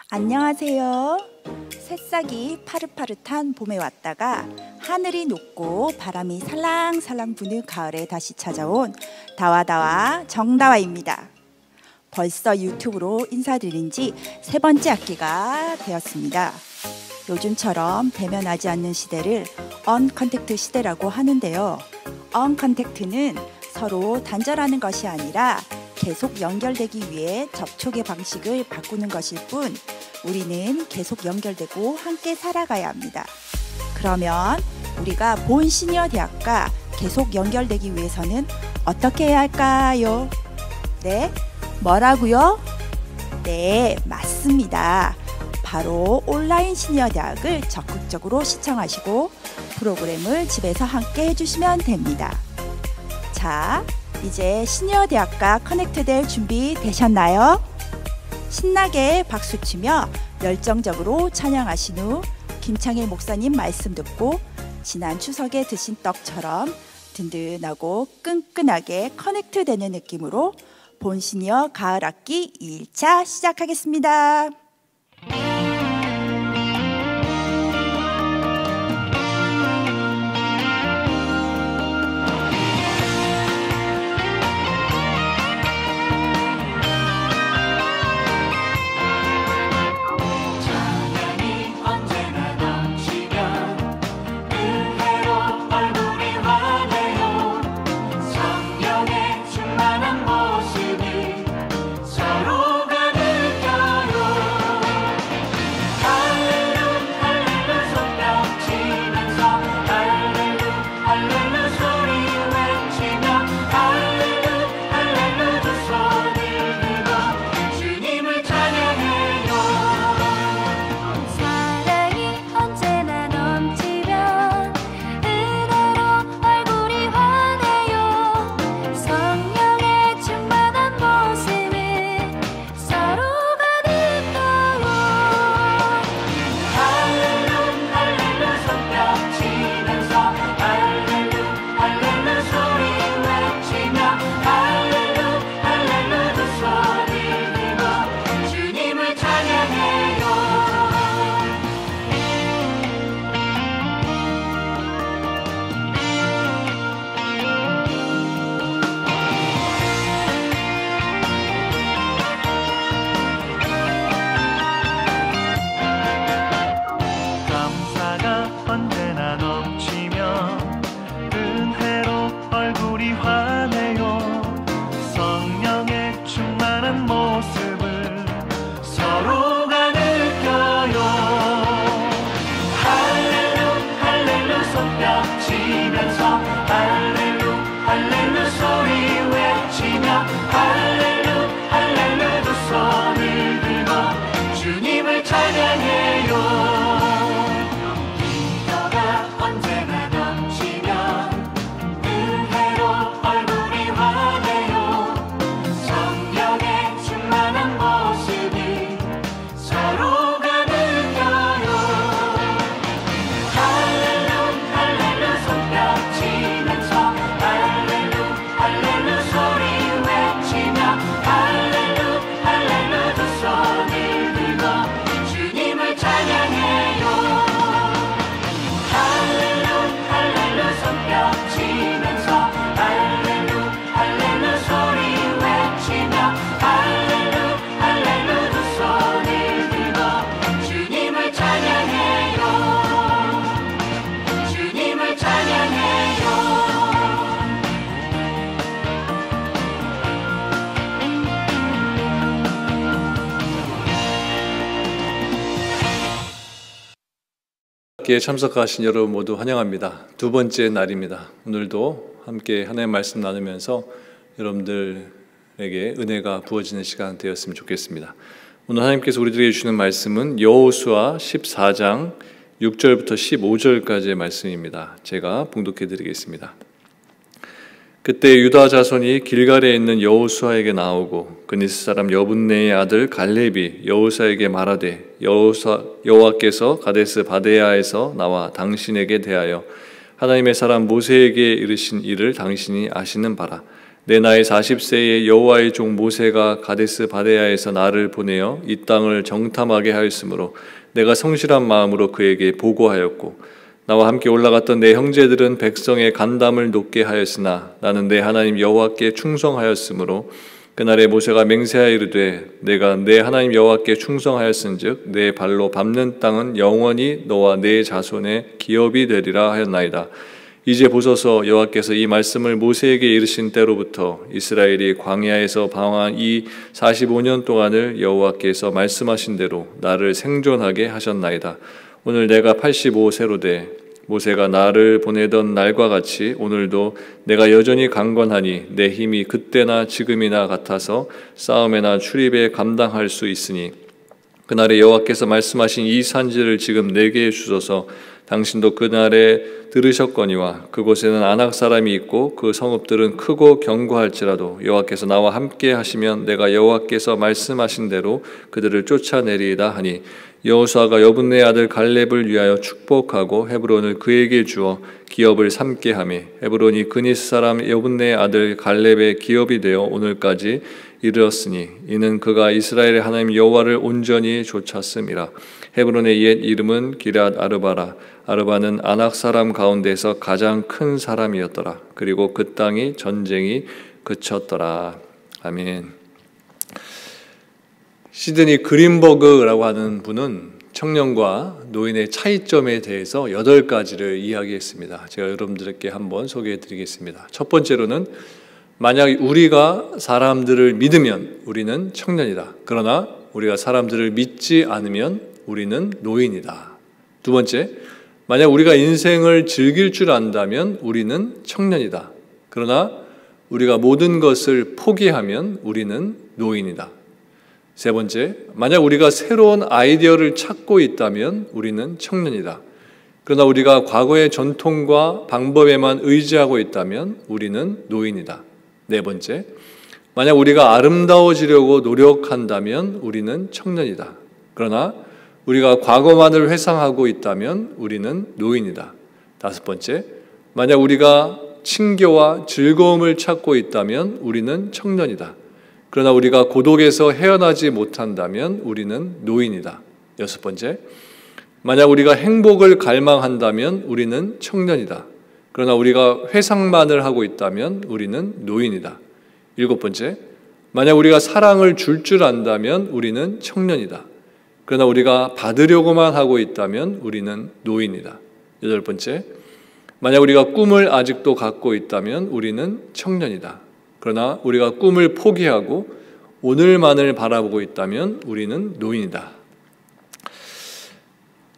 안녕하세요. 새싹이 파릇파릇한 봄에 왔다가 하늘이 높고 바람이 살랑살랑 부는 가을에 다시 찾아온 다와다와 정다와입니다. 벌써 유튜브로 인사드린 지 3번째 학기가 되었습니다. 요즘처럼 대면하지 않는 시대를 언컨택트 시대라고 하는데요. 언컨택트는 서로 단절하는 것이 아니라 계속 연결되기 위해 접촉의 방식을 바꾸는 것일 뿐 우리는 계속 연결되고 함께 살아가야 합니다. 그러면 우리가 본 시니어 대학과 계속 연결되기 위해서는 어떻게 해야 할까요? 네, 뭐라고요? 네, 맞습니다. 바로 온라인 시니어 대학을 적극적으로 시청하시고 프로그램을 집에서 함께 해주시면 됩니다. 자, 이제 시니어 대학과 커넥트 될 준비 되셨나요? 신나게 박수치며 열정적으로 찬양하신 후 김창일 목사님 말씀 듣고 지난 추석에 드신 떡처럼 든든하고 끈끈하게 커넥트 되는 느낌으로 본 시니어 가을 학기 2일차 시작하겠습니다. 학기에 참석하신 여러분 모두 환영합니다. 2번째 날입니다. 오늘도 함께 하나님의 말씀 나누면서 여러분들에게 은혜가 부어지는 시간 되었으면 좋겠습니다. 오늘 하나님께서 우리들에게 주시는 말씀은 여호수아 14장 6절부터 15절까지의 말씀입니다. 제가 봉독해 드리겠습니다. 그때 유다 자손이 길갈에 있는 여호수아에게 나오고 그니스 사람 여분네의 아들 갈렙이 여호수아에게 말하되 여호와께서 가데스 바네아에서 나와 당신에게 대하여 하나님의 사람 모세에게 이르신 일을 당신이 아시는 바라. 내 나이 40세에 여호와의 종 모세가 가데스 바네아에서 나를 보내어 이 땅을 정탐하게 하였으므로 내가 성실한 마음으로 그에게 보고하였고 나와 함께 올라갔던 내 형제들은 백성의 간담을 높게 하였으나 나는 내 하나님 여호와께 충성하였으므로 그날에 모세가 맹세하여 이르되 내가 내 하나님 여호와께 충성하였은즉 내 발로 밟는 땅은 영원히 너와 내 자손의 기업이 되리라 하였나이다. 이제 보소서 여호와께서 이 말씀을 모세에게 이르신 때로부터 이스라엘이 광야에서 방황한 이 45년 동안을 여호와께서 말씀하신 대로 나를 생존하게 하셨나이다. 오늘 내가 85세로 돼 모세가 나를 보내던 날과 같이 오늘도 내가 여전히 강건하니 내 힘이 그때나 지금이나 같아서 싸움에나 출입에 감당할 수 있으니 그날에 여호와께서 말씀하신 이 산지를 지금 내게 주소서. 당신도 그날에 들으셨거니와 그곳에는 아낙 사람이 있고 그 성읍들은 크고 견고할지라도 여호와께서 나와 함께 하시면 내가 여호와께서 말씀하신 대로 그들을 쫓아내리이다 하니 여호수아가 여분네 아들 갈렙을 위하여 축복하고 헤브론을 그에게 주어 기업을 삼게 하며 헤브론이 그니스 사람 여분네 아들 갈렙의 기업이 되어 오늘까지 이르렀으니 이는 그가 이스라엘의 하나님 여호와를 온전히 좇았음이라. 헤브론의 옛 이름은 기럇 아르바라. 아르바는 아낙 사람 가운데서 가장 큰 사람이었더라. 그리고 그 땅이 전쟁이 그쳤더라. 아멘. 시드니 그린버그라고 하는 분은 청년과 노인의 차이점에 대해서 8가지를 이야기했습니다. 제가 여러분들께 한번 소개해 드리겠습니다. 첫 번째로는 만약 우리가 사람들을 믿으면 우리는 청년이다. 그러나 우리가 사람들을 믿지 않으면 우리는 노인이다. 두 번째, 만약 우리가 인생을 즐길 줄 안다면 우리는 청년이다. 그러나 우리가 모든 것을 포기하면 우리는 노인이다. 세 번째, 만약 우리가 새로운 아이디어를 찾고 있다면 우리는 청년이다. 그러나 우리가 과거의 전통과 방법에만 의지하고 있다면 우리는 노인이다. 네 번째, 만약 우리가 아름다워지려고 노력한다면 우리는 청년이다. 그러나 우리가 과거만을 회상하고 있다면 우리는 노인이다. 다섯 번째, 만약 우리가 친교와 즐거움을 찾고 있다면 우리는 청년이다. 그러나 우리가 고독에서 헤어나지 못한다면 우리는 노인이다. 여섯 번째, 만약 우리가 행복을 갈망한다면 우리는 청년이다. 그러나 우리가 회상만을 하고 있다면 우리는 노인이다. 일곱 번째, 만약 우리가 사랑을 줄 안다면 우리는 청년이다. 그러나 우리가 받으려고만 하고 있다면 우리는 노인이다. 여덟 번째, 만약 우리가 꿈을 아직도 갖고 있다면 우리는 청년이다. 그러나 우리가 꿈을 포기하고 오늘만을 바라보고 있다면 우리는 노인이다.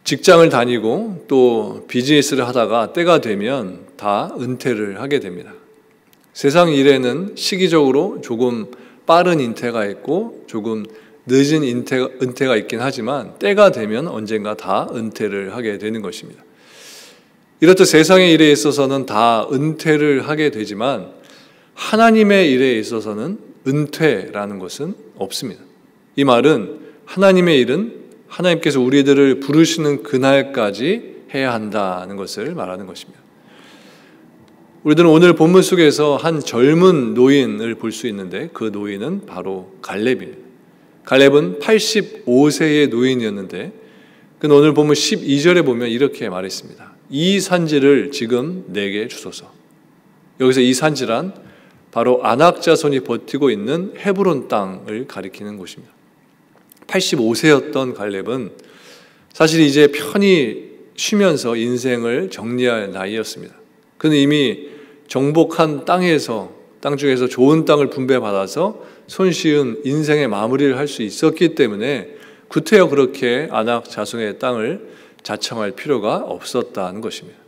직장을 다니고 또 비즈니스를 하다가 때가 되면 다 은퇴를 하게 됩니다. 세상 일에는 시기적으로 조금 빠른 은퇴가 있고 조금 늦은 은퇴가 있긴 하지만 때가 되면 언젠가 다 은퇴를 하게 되는 것입니다. 이렇듯 세상의 일에 있어서는 다 은퇴를 하게 되지만 하나님의 일에 있어서는 은퇴라는 것은 없습니다. 이 말은 하나님의 일은 하나님께서 우리들을 부르시는 그날까지 해야 한다는 것을 말하는 것입니다. 우리들은 오늘 본문 속에서 한 젊은 노인을 볼 수 있는데 그 노인은 바로 갈렙입니다. 갈렙은 85세의 노인이었는데 그는 오늘 본문 12절에 보면 이렇게 말했습니다. 이 산지를 지금 내게 주소서. 여기서 이 산지란 바로 아낙 자손이 버티고 있는 헤브론 땅을 가리키는 곳입니다. 85세였던 갈렙은 사실 이제 편히 쉬면서 인생을 정리할 나이였습니다. 그는 이미 정복한 땅 중에서 좋은 땅을 분배받아서 손쉬운 인생의 마무리를 할 수 있었기 때문에 구태여 그렇게 아낙 자손의 땅을 자청할 필요가 없었다는 것입니다.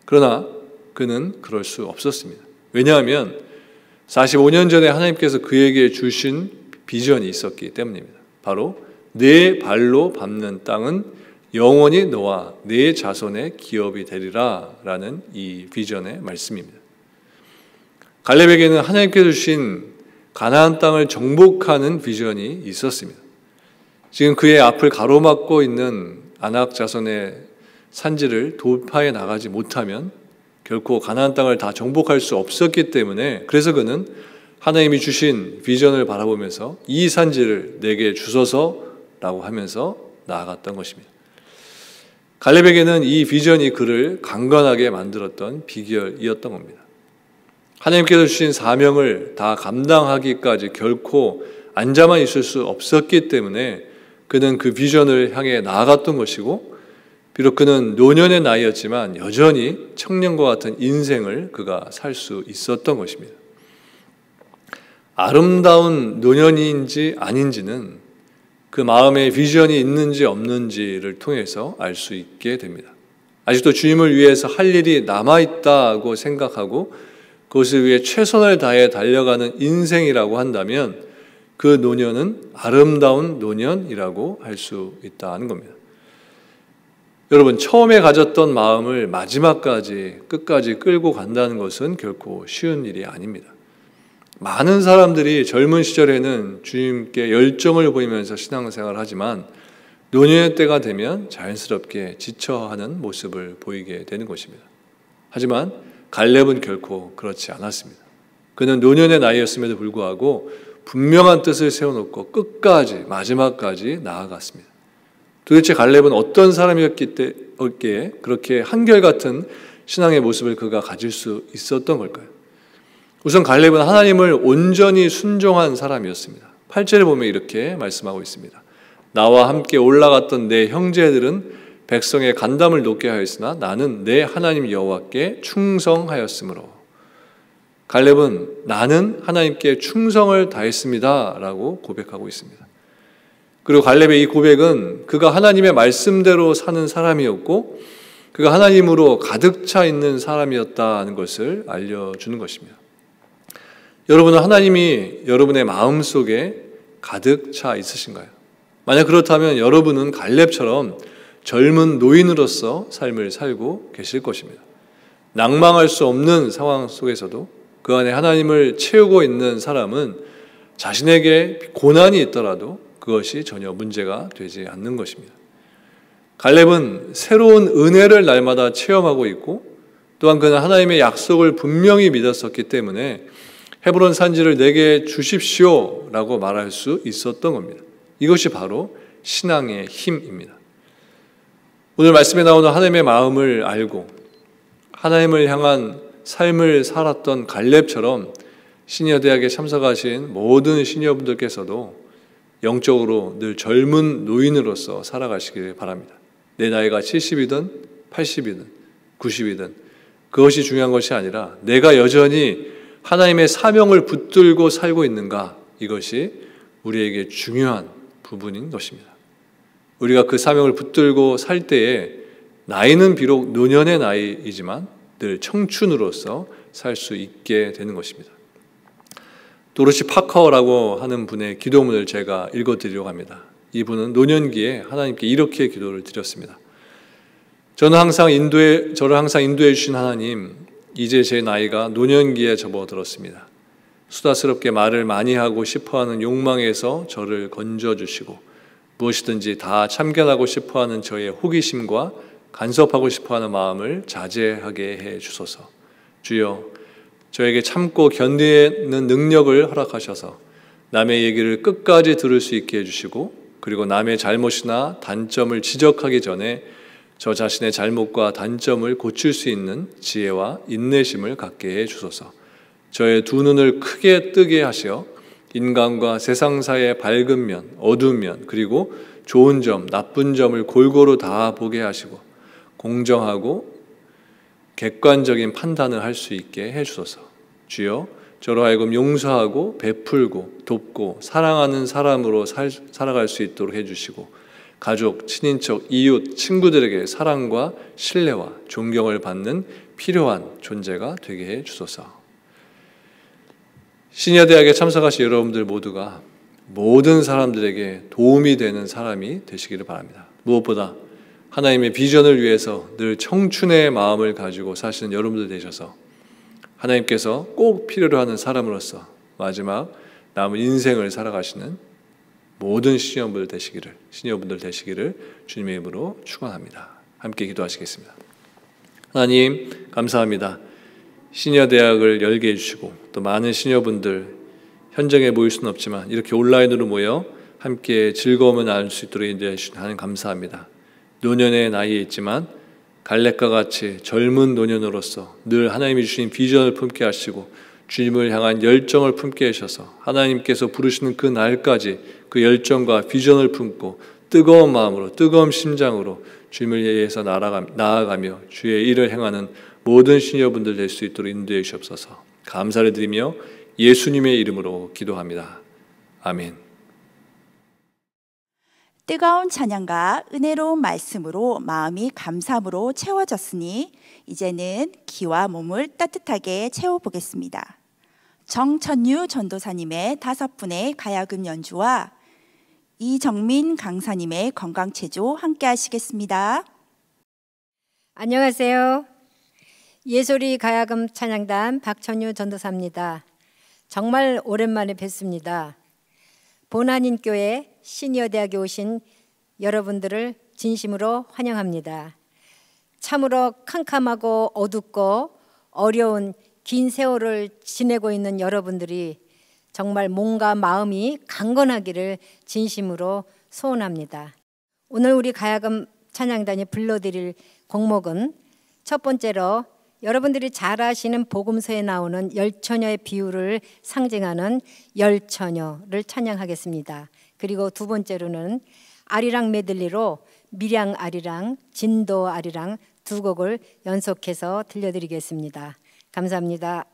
그러나 그는 그럴 수 없었습니다. 왜냐하면 45년 전에 하나님께서 그에게 주신 비전이 있었기 때문입니다. 바로 내 발로 밟는 땅은 영원히 너와 내 자손의 기업이 되리라 라는 이 비전의 말씀입니다. 갈렙에게는 하나님께서 주신 가나안 땅을 정복하는 비전이 있었습니다. 지금 그의 앞을 가로막고 있는 아낙 자손의 산지를 돌파해 나가지 못하면 결코 가나안 땅을 다 정복할 수 없었기 때문에 그래서 그는 하나님이 주신 비전을 바라보면서 이 산지를 내게 주소서라고 하면서 나아갔던 것입니다. 갈렙에게는 이 비전이 그를 강건하게 만들었던 비결이었던 겁니다. 하나님께서 주신 사명을 다 감당하기까지 결코 앉아만 있을 수 없었기 때문에 그는 그 비전을 향해 나아갔던 것이고, 비록 그는 노년의 나이였지만 여전히 청년과 같은 인생을 그가 살 수 있었던 것입니다. 아름다운 노년인지 아닌지는 그 마음에 비전이 있는지 없는지를 통해서 알 수 있게 됩니다. 아직도 주님을 위해서 할 일이 남아있다고 생각하고 그것을 위해 최선을 다해 달려가는 인생이라고 한다면 그 노년은 아름다운 노년이라고 할 수 있다는 겁니다. 여러분, 처음에 가졌던 마음을 마지막까지 끝까지 끌고 간다는 것은 결코 쉬운 일이 아닙니다. 많은 사람들이 젊은 시절에는 주님께 열정을 보이면서 신앙생활을 하지만 노년의 때가 되면 자연스럽게 지쳐하는 모습을 보이게 되는 것입니다. 하지만 갈렙은 결코 그렇지 않았습니다. 그는 노년의 나이였음에도 불구하고 분명한 뜻을 세워놓고 끝까지 마지막까지 나아갔습니다. 도대체 갈렙은 어떤 사람이었기에 그렇게 한결같은 신앙의 모습을 그가 가질 수 있었던 걸까요? 우선 갈렙은 하나님을 온전히 순종한 사람이었습니다. 8절에 보면 이렇게 말씀하고 있습니다. 나와 함께 올라갔던 내 형제들은 백성의 간담을 높게 하였으나 나는 내 하나님 여호와께 충성하였으므로. 갈렙은 나는 하나님께 충성을 다했습니다 라고 고백하고 있습니다. 그리고 갈렙의 이 고백은 그가 하나님의 말씀대로 사는 사람이었고 그가 하나님으로 가득 차 있는 사람이었다는 것을 알려주는 것입니다. 여러분은 하나님이 여러분의 마음속에 가득 차 있으신가요? 만약 그렇다면 여러분은 갈렙처럼 젊은 노인으로서 삶을 살고 계실 것입니다. 낭망할 수 없는 상황 속에서도 그 안에 하나님을 채우고 있는 사람은 자신에게 고난이 있더라도 그것이 전혀 문제가 되지 않는 것입니다. 갈렙은 새로운 은혜를 날마다 체험하고 있고 또한 그는 하나님의 약속을 분명히 믿었었기 때문에 헤브론 산지를 내게 주십시오 라고 말할 수 있었던 겁니다. 이것이 바로 신앙의 힘입니다. 오늘 말씀에 나오는 하나님의 마음을 알고 하나님을 향한 삶을 살았던 갈렙처럼 시니어대학에 참석하신 모든 시니어분들께서도 영적으로 늘 젊은 노인으로서 살아가시길 바랍니다. 내 나이가 70이든 80이든 90이든 그것이 중요한 것이 아니라 내가 여전히 하나님의 사명을 붙들고 살고 있는가, 이것이 우리에게 중요한 부분인 것입니다. 우리가 그 사명을 붙들고 살 때에 나이는 비록 노년의 나이이지만 늘 청춘으로서 살 수 있게 되는 것입니다. 도로시 파커라고 하는 분의 기도문을 제가 읽어드리려고 합니다. 이분은 노년기에 하나님께 이렇게 기도를 드렸습니다. 저를 항상 인도해 주신 하나님, 이제 제 나이가 노년기에 접어들었습니다. 수다스럽게 말을 많이 하고 싶어하는 욕망에서 저를 건져주시고 무엇이든지 다 참견하고 싶어하는 저의 호기심과 간섭하고 싶어하는 마음을 자제하게 해 주소서. 주여, 저에게 참고 견디는 능력을 허락하셔서 남의 얘기를 끝까지 들을 수 있게 해주시고 그리고 남의 잘못이나 단점을 지적하기 전에 저 자신의 잘못과 단점을 고칠 수 있는 지혜와 인내심을 갖게 해 주소서. 저의 두 눈을 크게 뜨게 하시어 인간과 세상 사이의 밝은 면, 어두운 면, 그리고 좋은 점, 나쁜 점을 골고루 다 보게 하시고 공정하고 객관적인 판단을 할 수 있게 해 주소서. 주여, 저로 하여금 용서하고 베풀고 돕고 사랑하는 사람으로 살아갈 수 있도록 해주시고 가족, 친인척, 이웃, 친구들에게 사랑과 신뢰와 존경을 받는 필요한 존재가 되게 해 주소서. 시니어대학에 참석하신 여러분들 모두가 모든 사람들에게 도움이 되는 사람이 되시기를 바랍니다. 무엇보다 하나님의 비전을 위해서 늘 청춘의 마음을 가지고 사시는 여러분들 되셔서 하나님께서 꼭 필요로 하는 사람으로서 마지막 남은 인생을 살아가시는 모든 시니어분들 되시기를 주님의 이름으로 축원합니다. 함께 기도하시겠습니다. 하나님 감사합니다. 시니어 대학을 열게 해주시고 또 많은 시니어분들 현장에 모일 수는 없지만 이렇게 온라인으로 모여 함께 즐거움을 나눌 수 있도록 인도해 주신 하나님 감사합니다. 노년의 나이에 있지만 갈렙과 같이 젊은 노년으로서 늘 하나님이 주신 비전을 품게 하시고 주님을 향한 열정을 품게 하셔서 하나님께서 부르시는 그 날까지 그 열정과 비전을 품고 뜨거운 마음으로 뜨거운 심장으로 주님을 위해서 나아가며 주의 일을 행하는 모든 시니어분들 될 수 있도록 인도해 주옵소서. 감사를 드리며 예수님의 이름으로 기도합니다. 아멘. 뜨거운 찬양과 은혜로운 말씀으로 마음이 감사함으로 채워졌으니 이제는 귀와 몸을 따뜻하게 채워보겠습니다. 정천유 전도사님의 5분의 가야금 연주와 이정민 강사님의 건강체조 함께 하시겠습니다. 안녕하세요. 예소리 가야금 찬양단 박천유 전도사입니다. 정말 오랜만에 뵙습니다. 본한인교회 시니어대학에 오신 여러분들을 진심으로 환영합니다. 참으로 캄캄하고 어둡고 어려운 긴 세월을 지내고 있는 여러분들이 정말 몸과 마음이 강건하기를 진심으로 소원합니다. 오늘 우리 가야금 찬양단이 불러드릴 곡목은 첫 번째로 여러분들이 잘 아시는 복음서에 나오는 열처녀의 비유를 상징하는 열처녀를 찬양하겠습니다. 그리고 두 번째로는 아리랑 메들리로 밀양 아리랑, 진도 아리랑 두 곡을 연속해서 들려드리겠습니다. 감사합니다.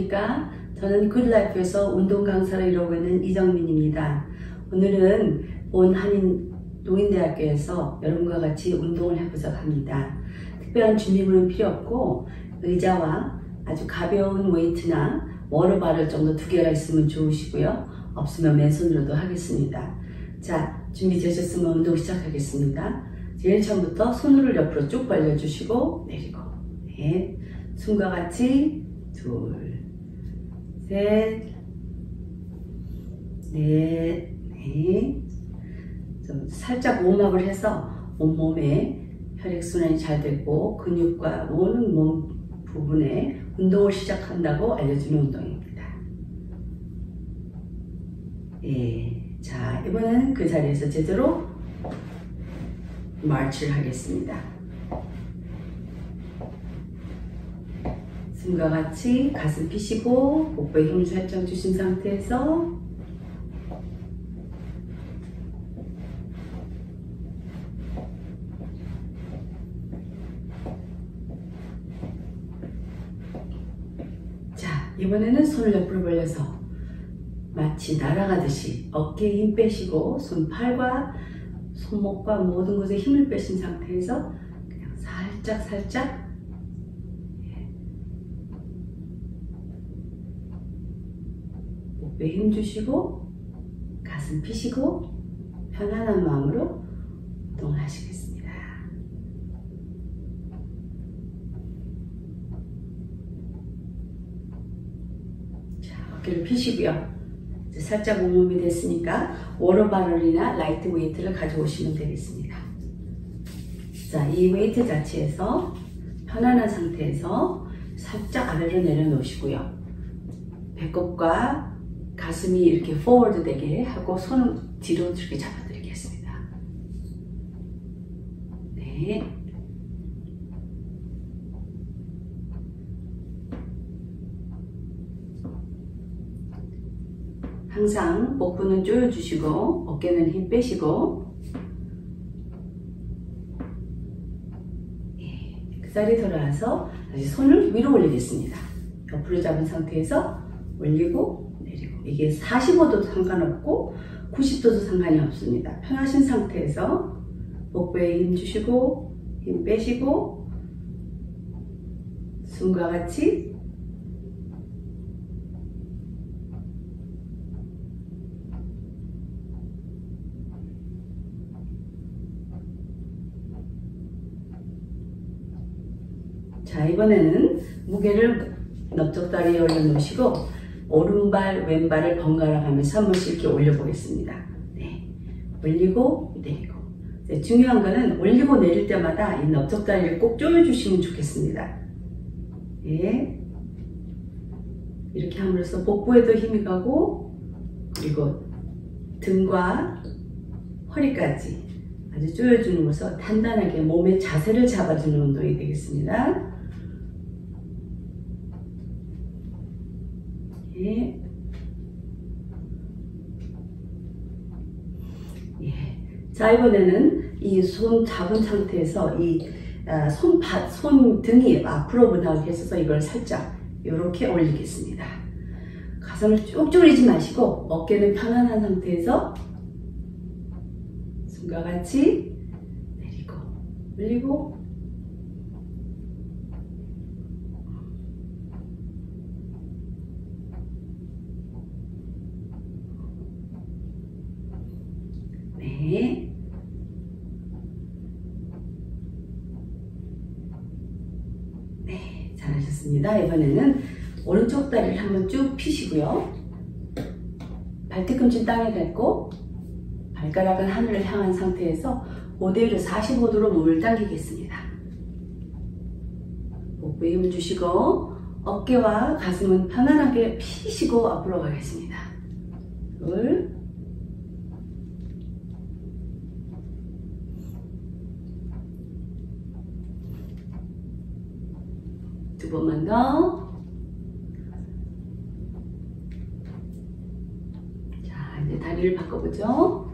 안녕하십니까. 저는 굿라이프에서 운동 강사로 일하고 있는 이정민입니다. 오늘은 온 한인 노인대학교에서 여러분과 같이 운동을 해보자고 합니다. 특별한 준비물은 필요 없고 의자와 아주 가벼운 웨이트나 워터바를 정도 2개가 있으면 좋으시고요. 없으면 맨손으로도 하겠습니다. 자, 준비되셨으면 운동 시작하겠습니다. 제일 처음부터 손을 옆으로 쭉 벌려주시고 내리고 넷, 숨과 같이 둘, 셋, 넷, 넷. 좀 살짝 웜업을 해서 온몸에 혈액순환이 잘 되고 근육과 모든 몸 부분에 운동을 시작한다고 알려주는 운동입니다. 예, 자, 이번에는 그 자리에서 제대로 마치를 하겠습니다. 숨과 같이 가슴 피시고 복부에 힘을 살짝 주신 상태에서 자, 이번에는 손을 옆으로 벌려서 마치 날아가듯이 어깨에 힘 빼시고 손팔과 손목과 모든 곳에 힘을 빼신 상태에서 그냥 살짝 목배에 힘 주시고 가슴 피시고 편안한 마음으로 운동을 하시겠습니다. 자, 어깨를 피시고요. 이제 살짝 온몸이 됐으니까 워터바럴이나 라이트 웨이트를 가져오시면 되겠습니다. 자, 이 웨이트 자체에서 편안한 상태에서 살짝 아래로 내려놓으시고요. 배꼽과 가슴이 이렇게 포워드 되게 하고 손을 뒤로 이렇게 잡아드리겠습니다. 네. 항상 복부는 조여주시고 어깨는 힘 빼시고 그 자리에 돌아와서 다시 손을 위로 올리겠습니다. 옆으로 잡은 상태에서 올리고 내리고 이게 45도도 상관없고 90도도 상관이 없습니다. 편하신 상태에서 복부에 힘 주시고 힘 빼시고 숨과 같이 자, 이번에는 무게를 넓적다리에 올려놓으시고 오른발, 왼발을 번갈아 가면서 한 번씩 이렇게 올려보겠습니다. 네. 올리고 내리고. 네, 중요한 거는 올리고 내릴 때마다 이 넓적다리를 꼭 조여주시면 좋겠습니다. 네. 이렇게 함으로써 복부에도 힘이 가고 그리고 등과 허리까지 아주 조여주는 것으로 단단하게 몸의 자세를 잡아주는 운동이 되겠습니다. 예. 예. 자, 이번에는 이 손 잡은 상태에서 이 손 등이 앞으로 나오게 해서 이걸 살짝 이렇게 올리겠습니다. 가슴을 쭉 조이지 마시고 어깨는 편안한 상태에서 숨과 같이 내리고 올리고 네. 네, 잘하셨습니다. 이번에는 오른쪽 다리를 한번 쭉 펴시고요. 발뒤꿈치 땅에 닿고 발가락은 하늘을 향한 상태에서 그대로 45도로 몸을 당기겠습니다. 복부에 힘을 주시고 어깨와 가슴은 편안하게 펴시고 앞으로 가겠습니다. 둘, 두 번만 더. 자, 이제 다리를 바꿔보죠.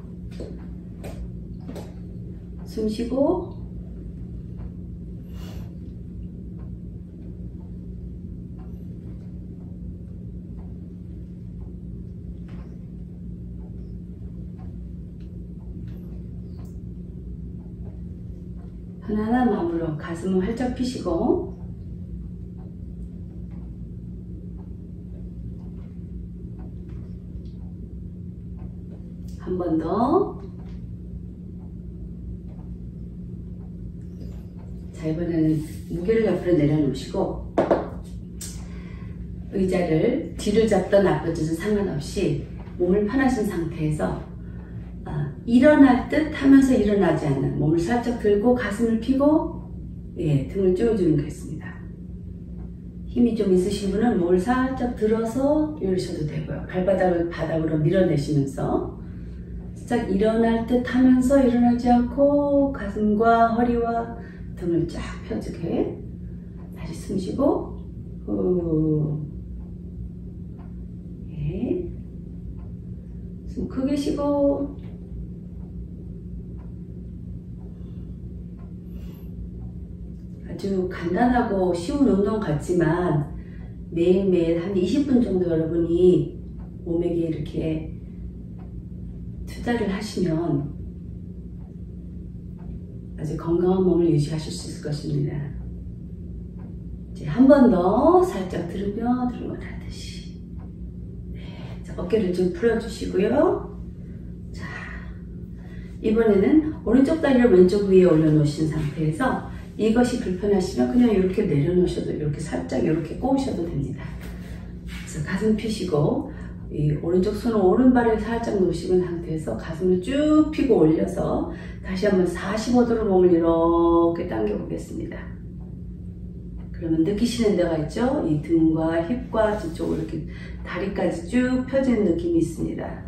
숨 쉬고 편안한 마음으로 가슴을 활짝 펴시고 한 번 더. 자, 이번에는 무게를 옆으로 내려놓으시고 의자를 뒤를 잡던 앞으로든 상관없이 몸을 편하신 상태에서 일어날 듯 하면서 일어나지 않는 몸을 살짝 들고 가슴을 펴고 등을 쪼여주는 게 있습니다. 힘이 좀 있으신 분은 몸을 살짝 들어서 이러셔도 되고요. 발바닥을 바닥으로 밀어내시면서 살짝 일어날 듯 하면서 일어나지 않고 가슴과 허리와 등을 쫙 펴주게 다시 숨 쉬고 후. 숨 크게 쉬고 아주 간단하고 쉬운 운동 같지만 매일매일 한 20분 정도 여러분이 몸에게 이렇게 투자를 하시면 아주 건강한 몸을 유지하실 수 있을 것입니다. 이제 한 번 더 살짝 들으며 들어가듯이 어깨를 좀 풀어주시고요. 자, 이번에는 오른쪽 다리를 왼쪽 위에 올려놓으신 상태에서 이것이 불편하시면 그냥 이렇게 내려놓으셔도 이렇게 살짝 이렇게 꼬우셔도 됩니다. 그래서 가슴 펴시고 이 오른쪽 손을 오른발에 살짝 놓으시는 상태에서 가슴을 쭉 펴고 올려서 다시 한번 45도로 몸을 이렇게 당겨 보겠습니다. 그러면 느끼시는 데가 있죠? 이 등과 힙과 뒤쪽으로 이렇게 다리까지 쭉 펴지는 느낌이 있습니다.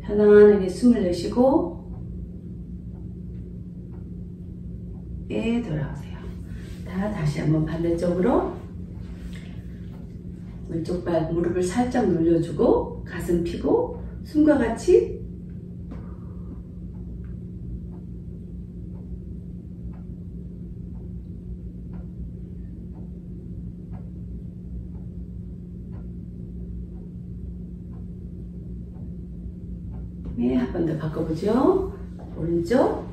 편안하게 숨을 내쉬고 돌아오세요. 다시 한번 반대쪽으로 왼쪽 발 무릎을 살짝 눌러주고 가슴 펴고 숨과 같이 한 번 더 바꿔보죠. 오른쪽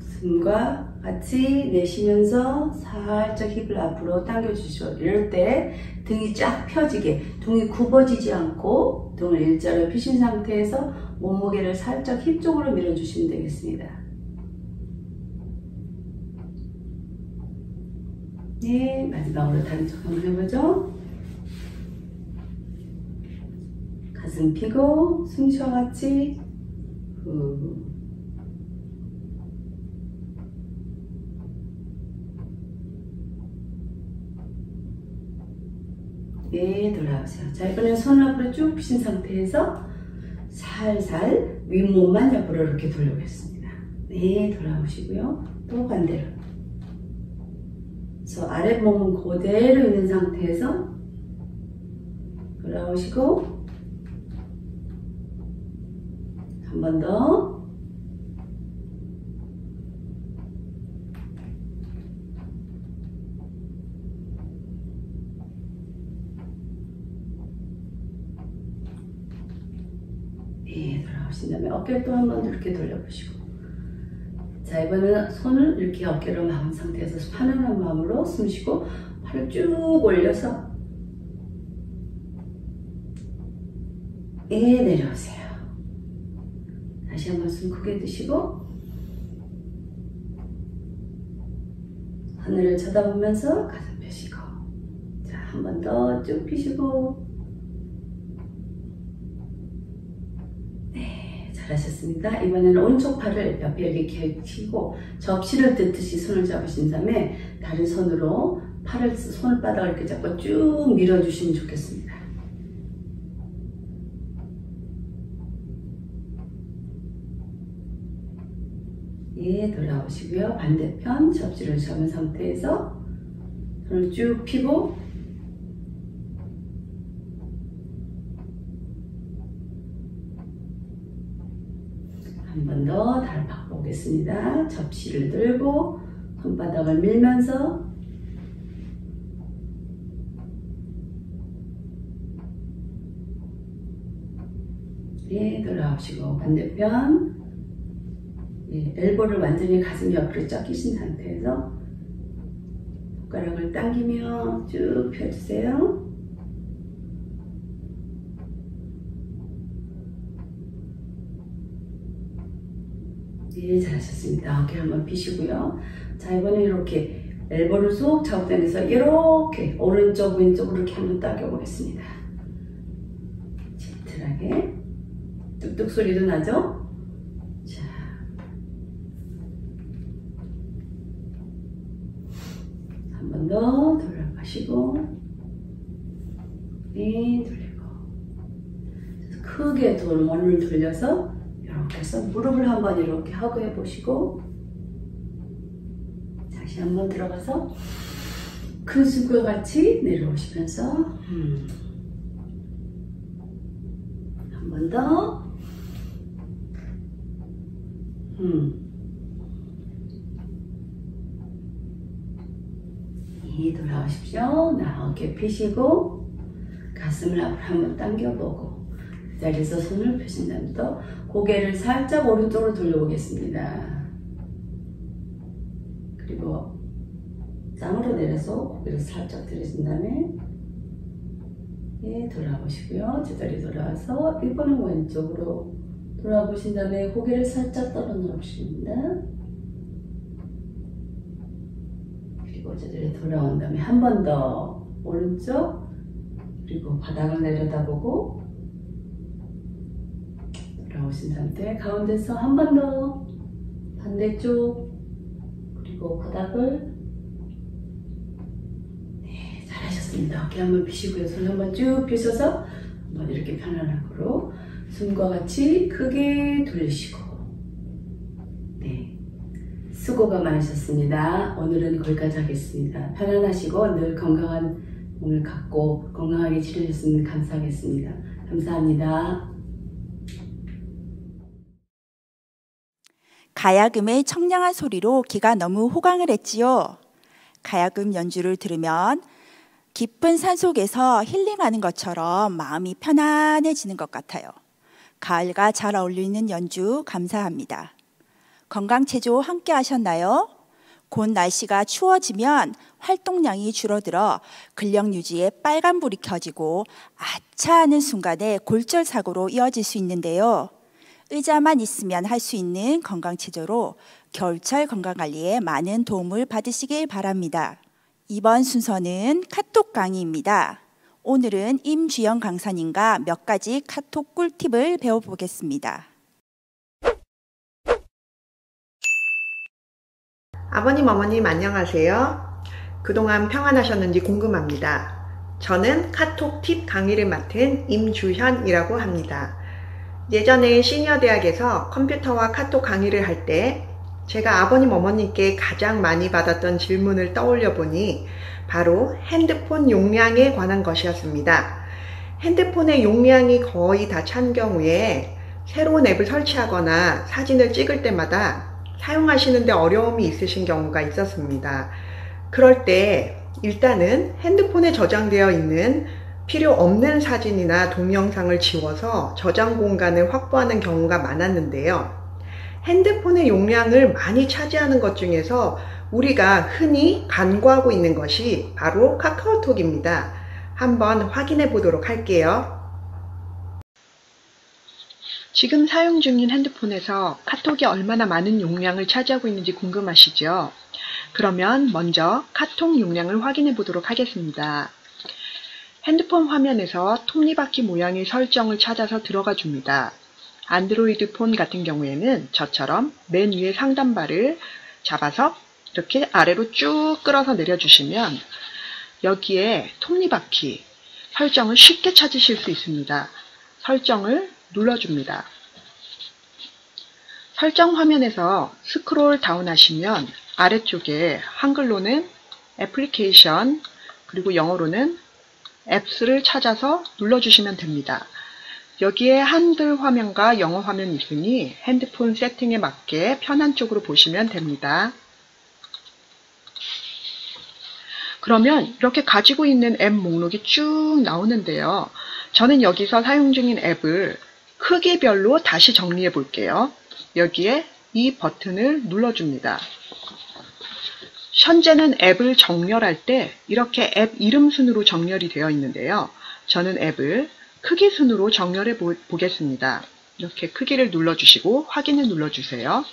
숨과 같이 내쉬면서 살짝 힙을 앞으로 당겨주시고 이럴 때 등이 쫙 펴지게 등이 굽어지지 않고 등을 일자로 펴신 상태에서 몸무게를 살짝 힙 쪽으로 밀어주시면 되겠습니다. 마지막으로 다른 쪽 한번 해보죠. 가슴 펴고 숨쉬어 같이 후. 돌아오세요. 자, 이번엔 손을 앞으로 쭉 펴신 상태에서 살살 윗몸만 옆으로 이렇게 돌려보겠습니다. 돌아오시고요. 또 반대로. 그래서 아랫몸은 그대로 있는 상태에서 돌아오시고 한 번 더. 돌아오신 다음에 어깨를 또 한 번 이렇게 돌려보시고 자, 이번에는 손을 이렇게 어깨로 막은 상태에서 편안한 마음으로 숨 쉬고 팔을 쭉 올려서 내려오세요. 다시 한번 숨 크게 드시고 하늘을 쳐다보면서 가슴 펴시고 자, 한 번 더 쭉 펴시고 잘하셨습니다. 이번에는 오른쪽 팔을 옆에 이렇게 펴고 접시를 뜯듯이 손을 잡으신 다음에 다른 손으로 손바닥을 이렇게 잡고 쭉 밀어주시면 좋겠습니다. 돌아오시고요. 반대편 접시를 잡은 상태에서 손을 쭉 펴고 한 번 더 다리 바꿔보겠습니다. 접시를 들고 손바닥을 밀면서 돌아오시고 반대편 엘보를 완전히 가슴 옆으로 꺾이신 상태에서 손가락을 당기며 쭉 펴주세요. 네, 잘하셨습니다. 어깨 한번 펴시고요. 자, 이번에 이렇게 엘보를 쏙 잡아당겨서 이렇게 오른쪽 왼쪽으로 이렇게 한번 당겨 보겠습니다. 젠틀하게 뚝뚝 소리도 나죠? 자, 한 번 더 돌아가시고 네, 돌리고 크게 몸을 돌려서 이렇게 해서 무릎을 한번 이렇게 허그해 보시고 다시 한번 들어가서 큰 숨과 같이 내려오시면서 한 번 더 돌아오십시오. 나 어깨 펴시고 가슴을 앞으로 한번 당겨보고 그 자리에서 손을 펴신 다음부터 고개를 살짝 오른쪽으로 돌려보겠습니다. 그리고 짱으로 내려서 고개를 살짝 들으신 다음에 돌아보시고요. 제자리 돌아와서 이번엔 왼쪽으로 돌아보신 다음에 고개를 살짝 떨어 놓으십니다. 그리고 제자리 돌아온 다음에 한 번 더 오른쪽 그리고 바닥을 내려다보고 돌아오신 상태 가운데서 한 번 더 반대쪽 그리고 바닥을 잘하셨습니다. 어깨 한번 펴시고요. 손 한번 쭉 펴셔서 한번 이렇게 편안하고 숨과 같이 크게 돌리시고 수고가 많으셨습니다. 오늘은 거기까지 하겠습니다. 편안하시고 늘 건강한 몸을 갖고 건강하게 지내셨으면 감사하겠습니다. 감사합니다. 가야금의 청량한 소리로 귀가 너무 호강을 했지요. 가야금 연주를 들으면 깊은 산속에서 힐링하는 것처럼 마음이 편안해지는 것 같아요. 가을과 잘 어울리는 연주 감사합니다. 건강체조 함께 하셨나요? 곧 날씨가 추워지면 활동량이 줄어들어 근력 유지에 빨간불이 켜지고 아차 하는 순간에 골절사고로 이어질 수 있는데요. 의자만 있으면 할 수 있는 건강체조로 겨울철 건강관리에 많은 도움을 받으시길 바랍니다. 이번 순서는 카톡 강의입니다. 오늘은 임주영 강사님과 몇 가지 카톡 꿀팁을 배워보겠습니다. 아버님, 어머님 안녕하세요. 그동안 평안하셨는지 궁금합니다. 저는 카톡 팁 강의를 맡은 임주현이라고 합니다. 예전에 시니어 대학에서 컴퓨터와 카톡 강의를 할 때 제가 아버님, 어머님께 가장 많이 받았던 질문을 떠올려 보니 바로 핸드폰 용량에 관한 것이었습니다. 핸드폰의 용량이 거의 다 찬 경우에 새로운 앱을 설치하거나 사진을 찍을 때마다 사용하시는데 어려움이 있으신 경우가 있었습니다. 그럴 때 일단은 핸드폰에 저장되어 있는 필요 없는 사진이나 동영상을 지워서 저장 공간을 확보하는 경우가 많았는데요. 핸드폰의 용량을 많이 차지하는 것 중에서 우리가 흔히 간과하고 있는 것이 바로 카카오톡입니다. 한번 확인해 보도록 할게요. 지금 사용 중인 핸드폰에서 카톡이 얼마나 많은 용량을 차지하고 있는지 궁금하시죠? 그러면 먼저 카톡 용량을 확인해 보도록 하겠습니다. 핸드폰 화면에서 톱니바퀴 모양의 설정을 찾아서 들어가 줍니다. 안드로이드 폰 같은 경우에는 저처럼 맨 위에 상단바를 잡아서 이렇게 아래로 쭉 끌어서 내려주시면 여기에 톱니바퀴 설정을 쉽게 찾으실 수 있습니다. 설정을 눌러줍니다. 설정 화면에서 스크롤 다운 하시면 아래쪽에 한글로는 애플리케이션 그리고 영어로는 앱스를 찾아서 눌러주시면 됩니다. 여기에 한글 화면과 영어 화면이 있으니 핸드폰 세팅에 맞게 편한 쪽으로 보시면 됩니다. 그러면 이렇게 가지고 있는 앱 목록이 쭉 나오는데요. 저는 여기서 사용 중인 앱을 크기별로 다시 정리해 볼게요. 여기에 이 버튼을 눌러줍니다. 현재는 앱을 정렬할 때 이렇게 앱 이름 순으로 정렬이 되어 있는데요. 저는 앱을 크기 순으로 정렬해 보겠습니다. 이렇게 크기를 눌러주시고 확인을 눌러주세요.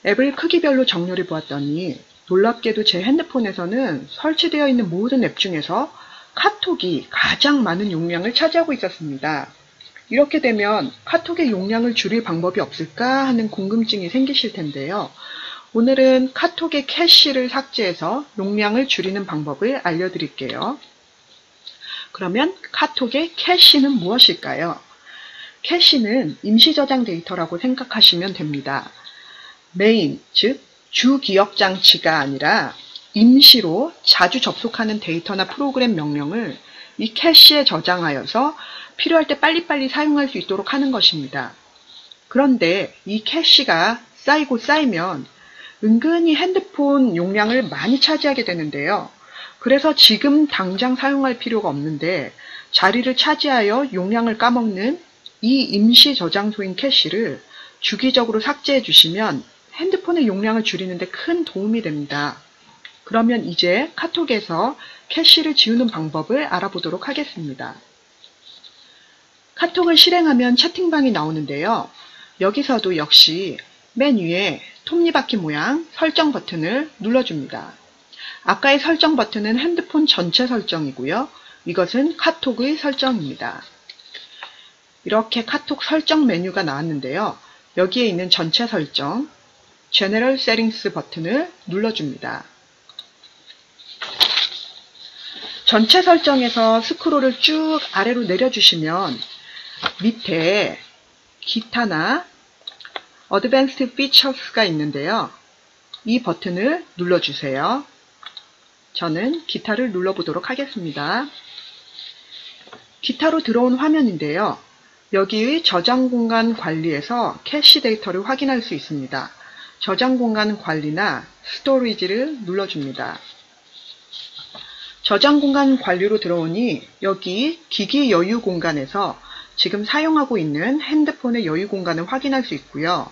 앱을 크기별로 정렬해 보았더니 놀랍게도 제 핸드폰에서는 설치되어 있는 모든 앱 중에서 카톡이 가장 많은 용량을 차지하고 있었습니다. 이렇게 되면 카톡의 용량을 줄일 방법이 없을까 하는 궁금증이 생기실 텐데요. 오늘은 카톡의 캐시를 삭제해서 용량을 줄이는 방법을 알려드릴게요. 그러면 카톡의 캐시는 무엇일까요? 캐시는 임시 저장 데이터라고 생각하시면 됩니다. 메인, 즉 주 기억 장치가 아니라 임시로 자주 접속하는 데이터나 프로그램 명령을 이 캐시에 저장하여서 필요할 때 빨리빨리 사용할 수 있도록 하는 것입니다. 그런데 이 캐시가 쌓이고 쌓이면 은근히 핸드폰 용량을 많이 차지하게 되는데요. 그래서 지금 당장 사용할 필요가 없는데 자리를 차지하여 용량을 까먹는 이 임시 저장소인 캐시를 주기적으로 삭제해 주시면 핸드폰의 용량을 줄이는 데 큰 도움이 됩니다. 그러면 이제 카톡에서 캐시를 지우는 방법을 알아보도록 하겠습니다. 카톡을 실행하면 채팅방이 나오는데요. 여기서도 역시 맨 위에 톱니바퀴 모양 설정 버튼을 눌러줍니다. 아까의 설정 버튼은 핸드폰 전체 설정이고요. 이것은 카톡의 설정입니다. 이렇게 카톡 설정 메뉴가 나왔는데요. 여기에 있는 전체 설정, General Settings 버튼을 눌러줍니다. 전체 설정에서 스크롤을 쭉 아래로 내려주시면 밑에 기타나 Advanced Features가 있는데요. 이 버튼을 눌러주세요. 저는 기타를 눌러보도록 하겠습니다. 기타로 들어온 화면인데요. 여기의 저장 공간 관리에서 캐시 데이터를 확인할 수 있습니다. 저장 공간 관리나 스토리지를 눌러줍니다. 저장 공간 관리로 들어오니 여기 기기 여유 공간에서 지금 사용하고 있는 핸드폰의 여유 공간을 확인할 수 있고요.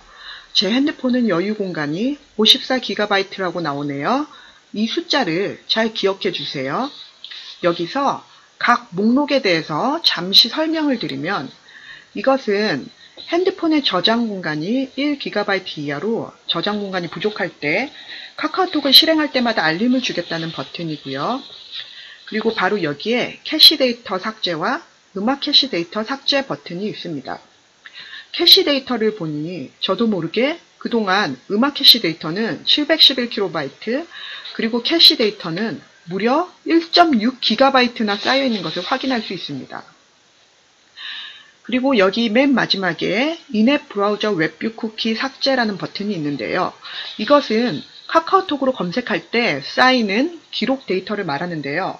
제 핸드폰은 여유 공간이 54GB라고 나오네요. 이 숫자를 잘 기억해 주세요. 여기서 각 목록에 대해서 잠시 설명을 드리면 이것은 핸드폰의 저장 공간이 1GB 이하로 저장 공간이 부족할 때 카카오톡을 실행할 때마다 알림을 주겠다는 버튼이고요. 그리고 바로 여기에 캐시 데이터 삭제와 음악 캐시 데이터 삭제 버튼이 있습니다. 캐시 데이터를 보니 저도 모르게 그동안 음악 캐시 데이터는 711KB 그리고 캐시 데이터는 무려 1.6GB나 쌓여 있는 것을 확인할 수 있습니다. 그리고 여기 맨 마지막에 인앱 브라우저 웹뷰 쿠키 삭제라는 버튼이 있는데요. 이것은 카카오톡으로 검색할 때 쌓이는 기록 데이터를 말하는데요.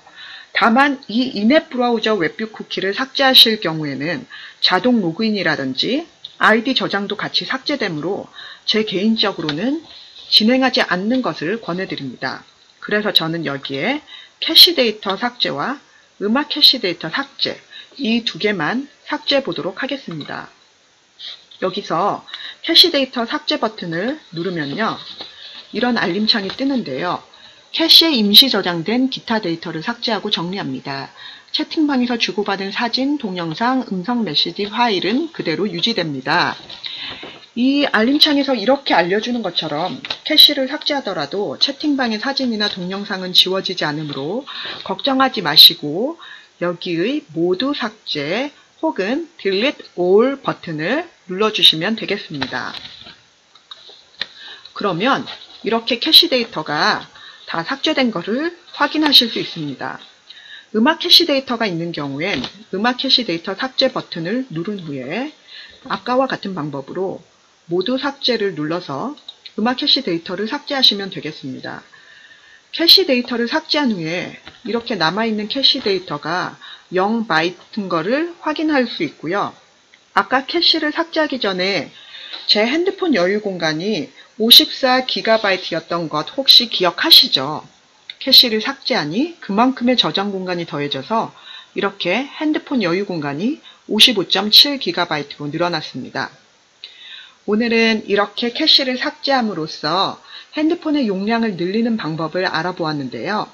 다만 이 인앱 브라우저 웹뷰 쿠키를 삭제하실 경우에는 자동 로그인이라든지 아이디 저장도 같이 삭제되므로 제 개인적으로는 진행하지 않는 것을 권해드립니다. 그래서 저는 여기에 캐시 데이터 삭제와 음악 캐시 데이터 삭제 이 두 개만 삭제해 보도록 하겠습니다. 여기서 캐시 데이터 삭제 버튼을 누르면요. 이런 알림창이 뜨는데요. 캐시에 임시 저장된 기타 데이터를 삭제하고 정리합니다. 채팅방에서 주고받은 사진, 동영상, 음성 메시지 파일은 그대로 유지됩니다. 이 알림창에서 이렇게 알려주는 것처럼 캐시를 삭제하더라도 채팅방의 사진이나 동영상은 지워지지 않으므로 걱정하지 마시고 여기의 모두 삭제 혹은 Delete All 버튼을 눌러주시면 되겠습니다. 그러면 이렇게 캐시 데이터가 다 삭제된 것을 확인하실 수 있습니다. 음악 캐시 데이터가 있는 경우엔 음악 캐시 데이터 삭제 버튼을 누른 후에 아까와 같은 방법으로 모두 삭제를 눌러서 음악 캐시 데이터를 삭제하시면 되겠습니다. 캐시 데이터를 삭제한 후에 이렇게 남아있는 캐시 데이터가 0바이트인 거를 확인할 수 있고요. 아까 캐시를 삭제하기 전에 제 핸드폰 여유 공간이 54GB였던 것 혹시 기억하시죠? 캐시를 삭제하니 그만큼의 저장 공간이 더해져서 이렇게 핸드폰 여유 공간이 55.7GB로 늘어났습니다. 오늘은 이렇게 캐시를 삭제함으로써 핸드폰의 용량을 늘리는 방법을 알아보았는데요.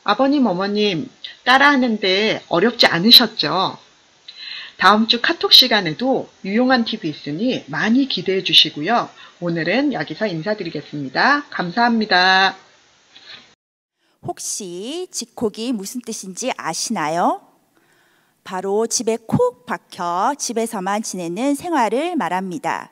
아버님, 어머님 따라하는데 어렵지 않으셨죠? 다음 주 카톡 시간에도 유용한 팁이 있으니 많이 기대해 주시고요. 오늘은 여기서 인사드리겠습니다. 감사합니다. 혹시 집콕이 무슨 뜻인지 아시나요? 바로 집에 콕 박혀 집에서만 지내는 생활을 말합니다.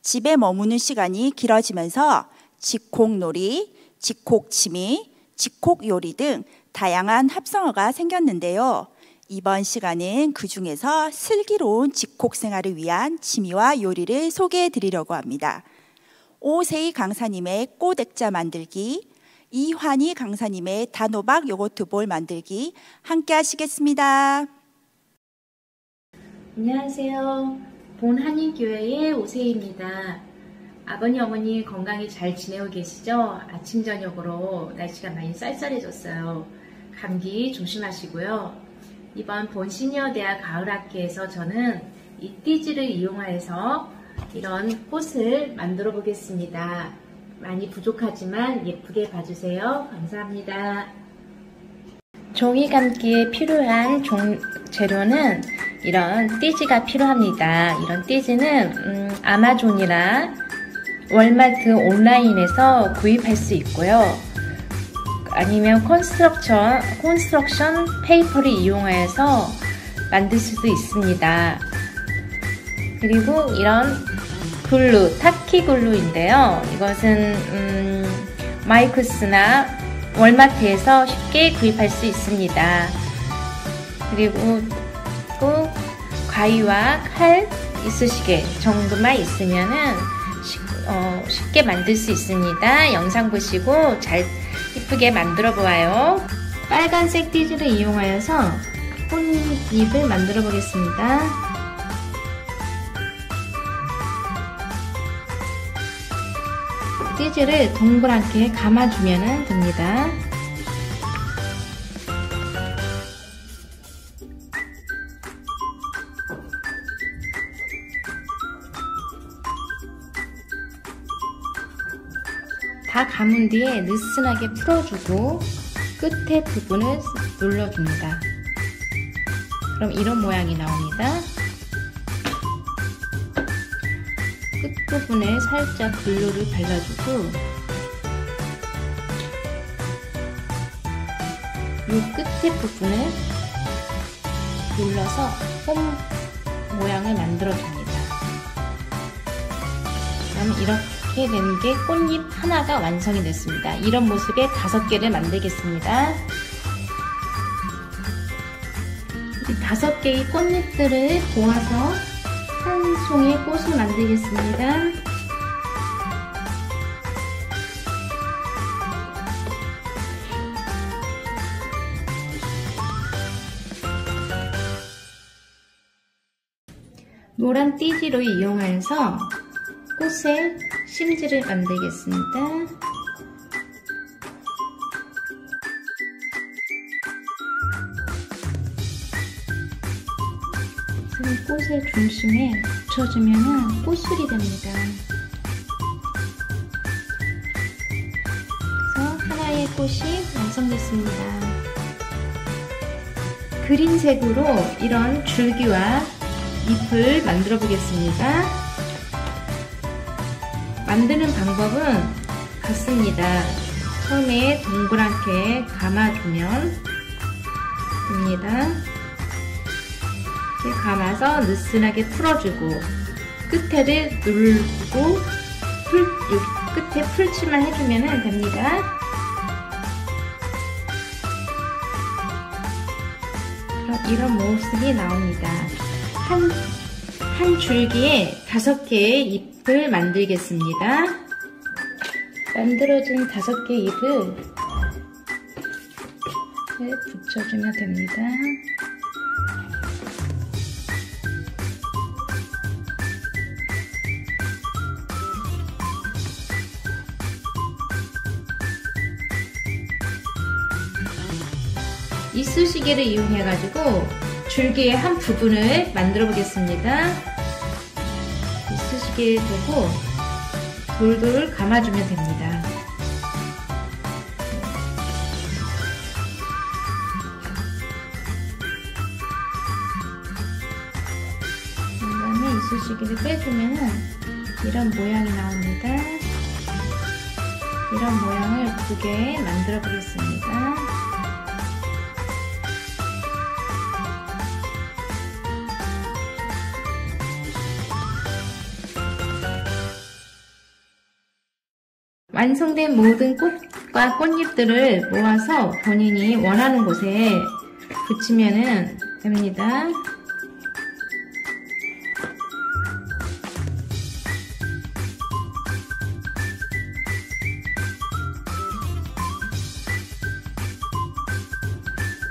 집에 머무는 시간이 길어지면서 집콕놀이, 집콕취미, 집콕요리 등 다양한 합성어가 생겼는데요. 이번 시간은 그 중에서 슬기로운 집콕 생활을 위한 취미와 요리를 소개해 드리려고 합니다. 오세희 강사님의 꽃액자 만들기, 이환희 강사님의 단호박 요거트 볼 만들기 함께 하시겠습니다. 안녕하세요. 본한인교회의 오세희입니다. 아버님, 어머니 건강히 잘 지내고 계시죠? 아침, 저녁으로 날씨가 많이 쌀쌀해졌어요. 감기 조심하시고요. 이번 본 시니어 대학 가을학기에서 저는 이 띠지를 이용해서 이런 꽃을 만들어 보겠습니다. 많이 부족하지만 예쁘게 봐주세요. 감사합니다. 종이 감기에 필요한 재료는 이런 띠지가 필요합니다. 이런 띠지는 아마존이나 월마트 온라인에서 구입할 수 있고요. 아니면 콘스트럭션 페이퍼를 이용하여서 만들 수도 있습니다. 그리고 이런 글루, 타키 글루인데요. 이것은 마이크스나 월마트에서 쉽게 구입할 수 있습니다. 그리고 또 가위와 칼 이쑤시개 정도만 있으면은 쉽게 만들 수 있습니다. 영상 보시고 잘 이쁘게 만들어 보아요. 빨간색 띠지를 이용하여서 꽃잎을 만들어 보겠습니다. 띠지를 동그랗게 감아주면 됩니다. 다 감은 뒤에 느슨하게 풀어주고 끝에 부분을 눌러줍니다. 그럼 이런 모양이 나옵니다. 끝부분에 살짝 글루를 발라주고 이 끝에 부분을 눌러서 홈 모양을 만들어줍니다. 그럼 이렇게 된 게 꽃잎 하나가 완성이 됐습니다. 이런 모습의 5개를 만들겠습니다. 이 5개의 꽃잎들을 모아서 한 송이 꽃을 만들겠습니다. 노란 띠지로 이용해서 꽃의 심지를 만들겠습니다. 꽃의 중심에 붙여주면 꽃술이 됩니다. 그래서 하나의 꽃이 완성됐습니다. 그린색으로 이런 줄기와 잎을 만들어 보겠습니다. 만드는 방법은 같습니다. 처음에 동그랗게 감아주면 됩니다. 이렇게 감아서 느슨하게 풀어주고 끝에를 누르고 끝에 풀칠만 해주면 됩니다. 그럼 이런 모습이 나옵니다. 한 줄기에 5개의 잎을 만들겠습니다. 만들어진 5개의 잎을 붙여주면 됩니다. 이쑤시개를 이용해가지고 줄기의 한 부분을 만들어 보겠습니다. 이쑤시개를 두고 돌돌 감아주면 됩니다. 그다음에 이쑤시개를 빼주면 이런 모양이 나옵니다. 이런 모양을 2개 만들어 보겠습니다. 완성된 모든 꽃과 꽃잎들을 모아서 본인이 원하는 곳에 붙이면 됩니다.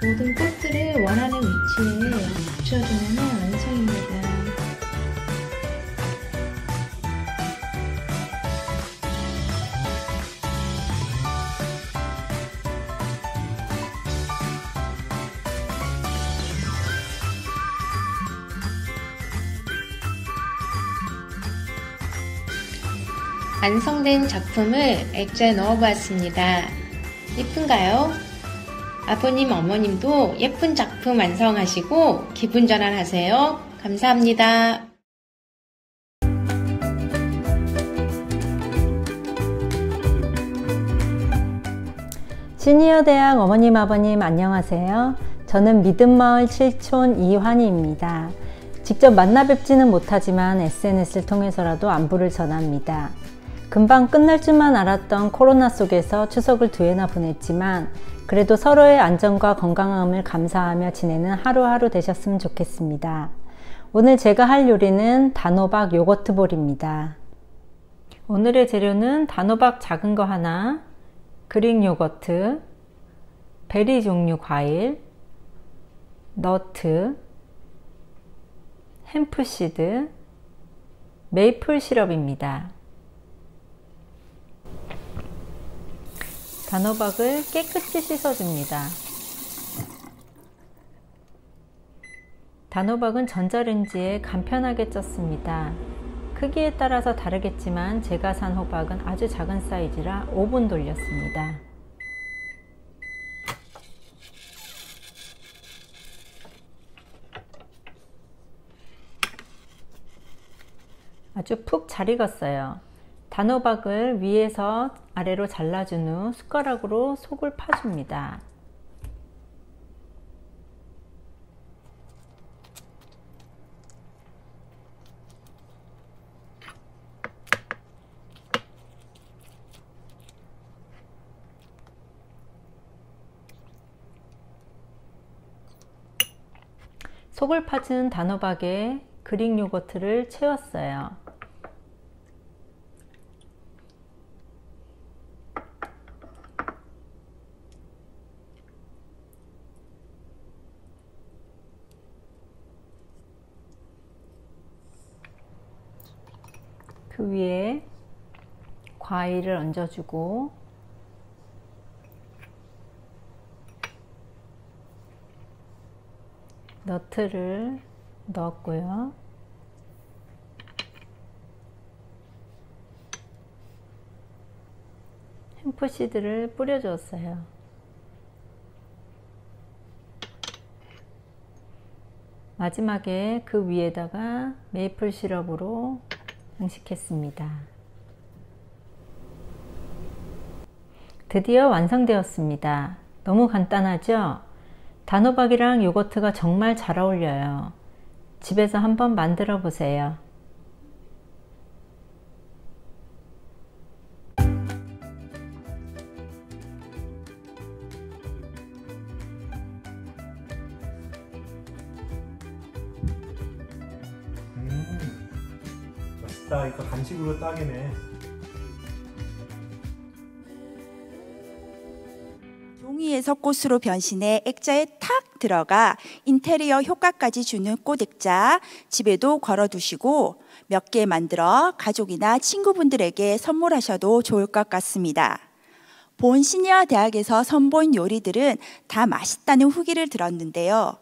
모든 꽃들을 원하는 위치에 붙여주면 완성입니다. 완성된 작품을 액자에 넣어보았습니다. 예쁜가요? 아버님, 어머님도 예쁜 작품 완성하시고 기분 전환하세요. 감사합니다. 시니어대학 어머님, 아버님 안녕하세요. 저는 믿음마을 7촌 이환희입니다. 직접 만나 뵙지는 못하지만 SNS를 통해서라도 안부를 전합니다. 금방 끝날 줄만 알았던 코로나 속에서 추석을 2회나 보냈지만 그래도 서로의 안전과 건강함을 감사하며 지내는 하루하루 되셨으면 좋겠습니다. 오늘 제가 할 요리는 단호박 요거트볼입니다. 오늘의 재료는 단호박 작은 거 하나, 그릭 요거트, 베리 종류 과일, 너트, 햄프시드, 메이플 시럽입니다. 단호박을 깨끗이 씻어줍니다. 단호박은 전자레인지에 간편하게 쪘습니다. 크기에 따라서 다르겠지만 제가 산 호박은 아주 작은 사이즈라 5분 돌렸습니다. 아주 푹 잘 익었어요. 단호박을 위에서 아래로 잘라준 후 숟가락으로 속을 파줍니다. 속을 파진 단호박에 그릭 요거트를 채웠어요. 그 위에 과일을 얹어주고 너트를 넣었고요. 햄프시드를 뿌려주었어요. 마지막에 그 위에다가 메이플 시럽으로 장식했습니다. 드디어 완성되었습니다. 너무 간단하죠? 단호박이랑 요거트가 정말 잘 어울려요. 집에서 한번 만들어 보세요. 맛있다. 이거 간식으로 딱이네. 종이에서 꽃으로 변신해 액자에 탁 들어가 인테리어 효과까지 주는 꽃 액자 집에도 걸어두시고 몇 개 만들어 가족이나 친구분들에게 선물하셔도 좋을 것 같습니다. 본 시니어 대학에서 선보인 요리들은 다 맛있다는 후기를 들었는데요.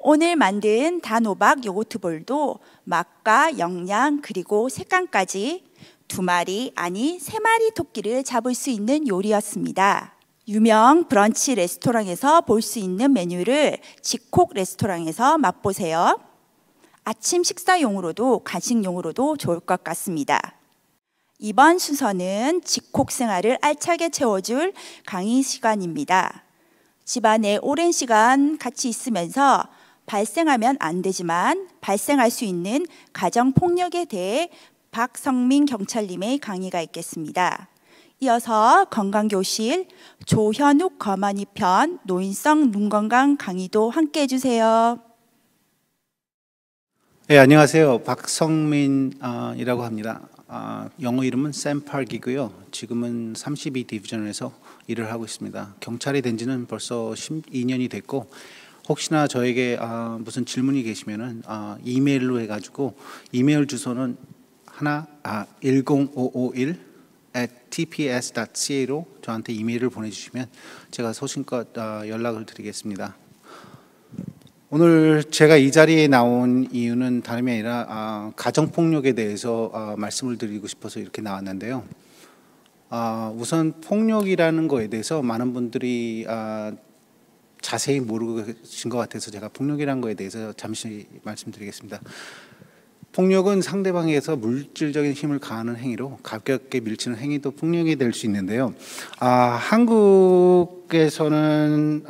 오늘 만든 단호박 요거트볼도 맛과 영양 그리고 색감까지 2마리 아니 3마리 토끼를 잡을 수 있는 요리였습니다. 유명 브런치 레스토랑에서 볼 수 있는 메뉴를 지콕 레스토랑에서 맛보세요. 아침 식사용으로도 간식용으로도 좋을 것 같습니다. 이번 순서는 지콕 생활을 알차게 채워줄 강의 시간입니다. 집안에 오랜 시간 같이 있으면서 발생하면 안 되지만 발생할 수 있는 가정폭력에 대해 박성민 경찰님의 강의가 있겠습니다. 이어서 건강교실 조현욱 거만이 편 노인성 눈건강 강의도 함께 해주세요. 네, 안녕하세요. 박성민이라고 합니다. 영어 이름은 샘 파크이고요. 지금은 32 디비전에서 일을 하고 있습니다. 경찰이 된 지는 벌써 12년이 됐고 혹시나 저에게 무슨 질문이 계시면은 이메일로 해가지고 이메일 주소는 10551@tps.ca로 저한테 이메일을 보내주시면 제가 소신껏 연락을 드리겠습니다. 오늘 제가 이 자리에 나온 이유는 다름이 아니라 가정폭력에 대해서 말씀을 드리고 싶어서 이렇게 나왔는데요. 우선 폭력이라는 거에 대해서 많은 분들이 자세히 모르고 계신 것 같아서 제가 폭력이라는 거에 대해서 잠시 말씀드리겠습니다. 폭력은 상대방에게서 물질적인 힘을 가하는 행위로 가볍게 밀치는 행위도 폭력이 될 수 있는데요. 한국에서는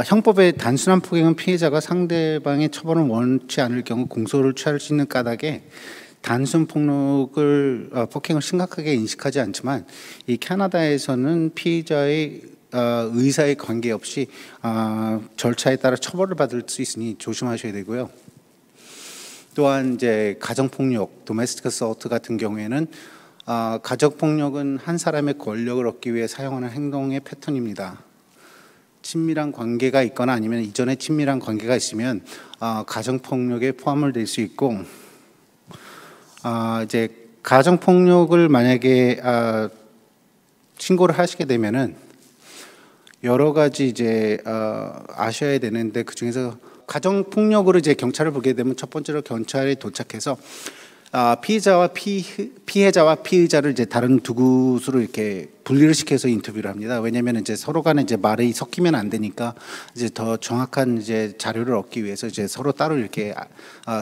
형법의 단순한 폭행은 피해자가 상대방의 처벌을 원치 않을 경우 공소를 취할 수 있는 까닭에 단순 폭력을 폭행을 심각하게 인식하지 않지만 이 캐나다에서는 피해자의 의사에 관계없이 절차에 따라 처벌을 받을 수 있으니 조심하셔야 되고요. 또한 이제 가정폭력, 도메스틱 어설트 같은 경우에는 가정폭력은 한 사람의 권력을 얻기 위해 사용하는 행동의 패턴입니다. 친밀한 관계가 있거나 아니면 이전에 친밀한 관계가 있으면 가정폭력에 포함을 될 수 있고 이제 가정폭력을 만약에 신고를 하시게 되면은 여러 가지 이제 아셔야 되는데 그 중에서 가정폭력으로 이제 경찰을 보게 되면 첫 번째로 경찰에 도착해서 피해자와 피해자와 피의자를 이제 다른 두 곳으로 이렇게 분리를 시켜서 인터뷰를 합니다. 왜냐하면 이제 서로 간에 이제 말이 섞이면 안 되니까 이제 더 정확한 이제 자료를 얻기 위해서 이제 서로 따로 이렇게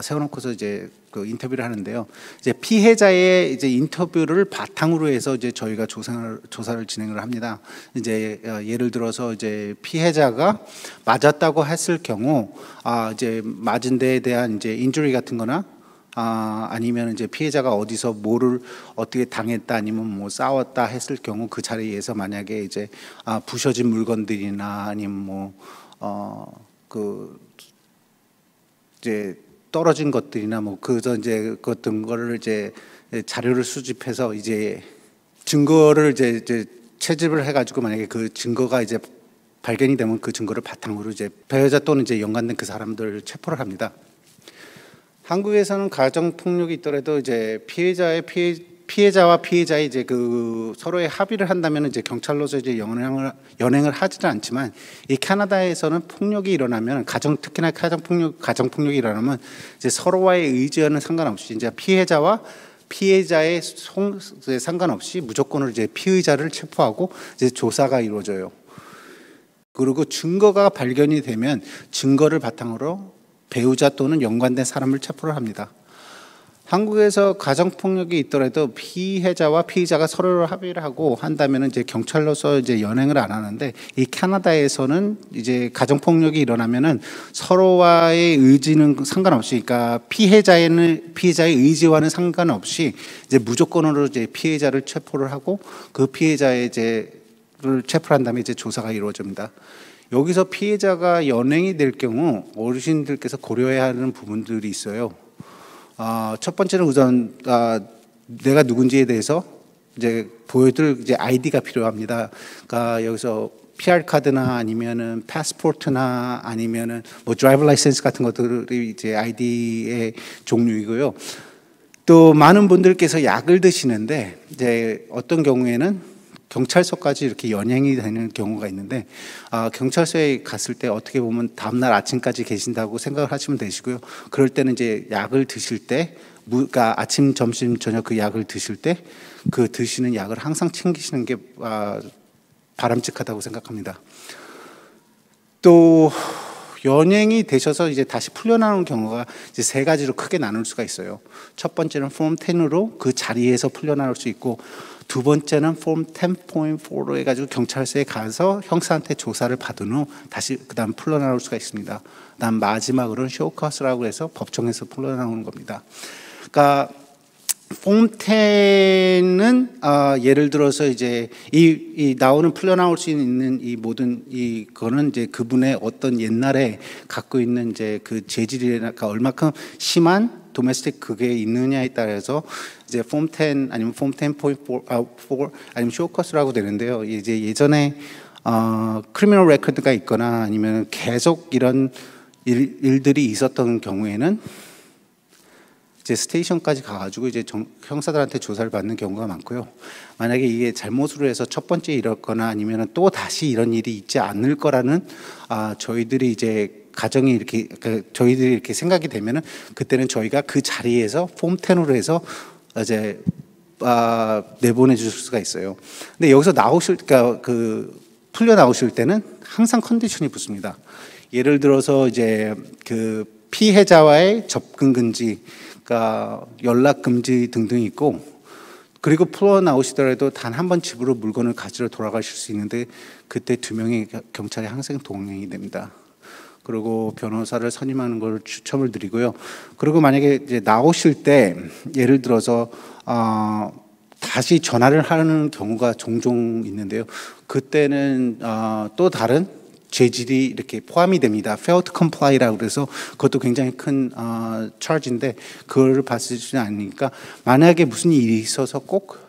세워놓고서 이제 그 인터뷰를 하는데요. 이제 피해자의 이제 인터뷰를 바탕으로 해서 이제 저희가 조사를 진행을 합니다. 이제 예를 들어서 이제 피해자가 맞았다고 했을 경우 이제 맞은 데에 대한 이제 인주리 같은거나 아니면 이제 피해자가 어디서 뭐를 어떻게 당했다 아니면 뭐 싸웠다 했을 경우 그 자리에서 만약에 이제 부셔진 물건들이나 아니면 뭐 그 이제 떨어진 것들이나 뭐 그저 이제 그 어떤 거를 이제 자료를 수집해서 이제 증거를 이제 채집을 해가지고 만약에 그 증거가 이제 발견이 되면 그 증거를 바탕으로 이제 배우자 또는 이제 연관된 그 사람들을 체포를 합니다. 한국에서는 가정 폭력이 있더라도 이제 피해자와 피해자의 이제 그 서로의 합의를 한다면 이제 경찰로서 이제 연행을 하지는 않지만 이 캐나다에서는 폭력이 일어나면 특히나 가정 폭력이 일어나면 이제 서로와의 의지와는 상관없이 이제 피해자와 피해자의 상관없이 무조건으로 이제 피의자를 체포하고 이제 조사가 이루어져요. 그리고 증거가 발견이 되면 증거를 바탕으로 배우자 또는 연관된 사람을 체포를 합니다. 한국에서 가정폭력이 있더라도 피해자와 피의자가 서로를 합의를 하고 한다면 이제 경찰로서 이제 연행을 안 하는데 이 캐나다에서는 이제 가정폭력이 일어나면은 서로와의 의지는 상관없이 그러니까 피해자의 의지와는 상관없이 이제 무조건으로 이제 피해자를 체포를 하고 그 피해자의 이제를 체포를 한 다음에 이제 조사가 이루어집니다. 여기서 피해자가 연행이 될 경우 어르신들께서 고려해야 하는 부분들이 있어요. 첫 번째는 우선 내가 누군지에 대해서 이제 보여줄 이제 아이디가 필요합니다. 그러니까 여기서 PR 카드나 아니면은 패스포트나 아니면은 뭐 드라이버 라이센스 같은 것들이 이제 아이디의 종류이고요. 또 많은 분들께서 약을 드시는데 이제 어떤 경우에는 경찰서까지 이렇게 연행이 되는 경우가 있는데 경찰서에 갔을 때 어떻게 보면 다음날 아침까지 계신다고 생각을 하시면 되시고요. 그럴 때는 이제 약을 드실 때 그러니까 아침, 점심, 저녁 그 약을 드실 때 그 드시는 약을 항상 챙기시는 게 바람직하다고 생각합니다. 또 연행이 되셔서 이제 다시 풀려나오는 경우가 이제 세 가지로 크게 나눌 수가 있어요. 첫 번째는 폼 10으로 그 자리에서 풀려나올 수 있고, 두 번째는 폼 10.4로 해가지고 경찰서에 가서 형사한테 조사를 받은 후 다시 그다음 풀려나올 수가 있습니다. 그다음 마지막으로는 쇼커스라고 해서 법정에서 풀려나오는 겁니다. 그러니까 폼 10은 예를 들어서 이제 이 나오는 풀려나올 수 있는 이 모든 거는 이제 그분의 어떤 옛날에 갖고 있는 이제 그 재질이나 얼마큼 심한 도메스틱 그게 있느냐에 따라서 이제 폼 10 아니면 폼 10.4 아니면 쇼커스라고 되는데요. 이제 예전에 크리미널 레코드가 있거나 아니면 계속 이런 일들이 있었던 경우에는 이제 스테이션까지 가가지고 이제 형사들한테 조사를 받는 경우가 많고요. 만약에 이게 잘못으로 해서 첫 번째 이렇거나 아니면 또 다시 이런 일이 있지 않을 거라는 저희들이 이제 가정이 이렇게 저희들이 이렇게 생각이 되면은 그때는 저희가 그 자리에서 폼 10으로 해서 이제 내보내 줄 수가 있어요. 근데 여기서 나오실 그 풀려 나오실 때는 항상 컨디션이 붙습니다. 예를 들어서 이제 그 피해자와의 접근 금지, 그러니까 연락 금지 등등 있고, 그리고 풀어 나오시더라도 단 한 번 집으로 물건을 가지러 돌아가실 수 있는데 그때 2명의 경찰이 항상 동행이 됩니다. 그리고 변호사를 선임하는 걸 추천을 드리고요. 그리고 만약에 이제 나오실 때 예를 들어서 다시 전화를 하는 경우가 종종 있는데요. 그때는 또 다른 죄질이 이렇게 포함이 됩니다. Fail to comply라고 그래서 그것도 굉장히 큰 charge인데 그걸 받으시지 않으니까 만약에 무슨 일이 있어서 꼭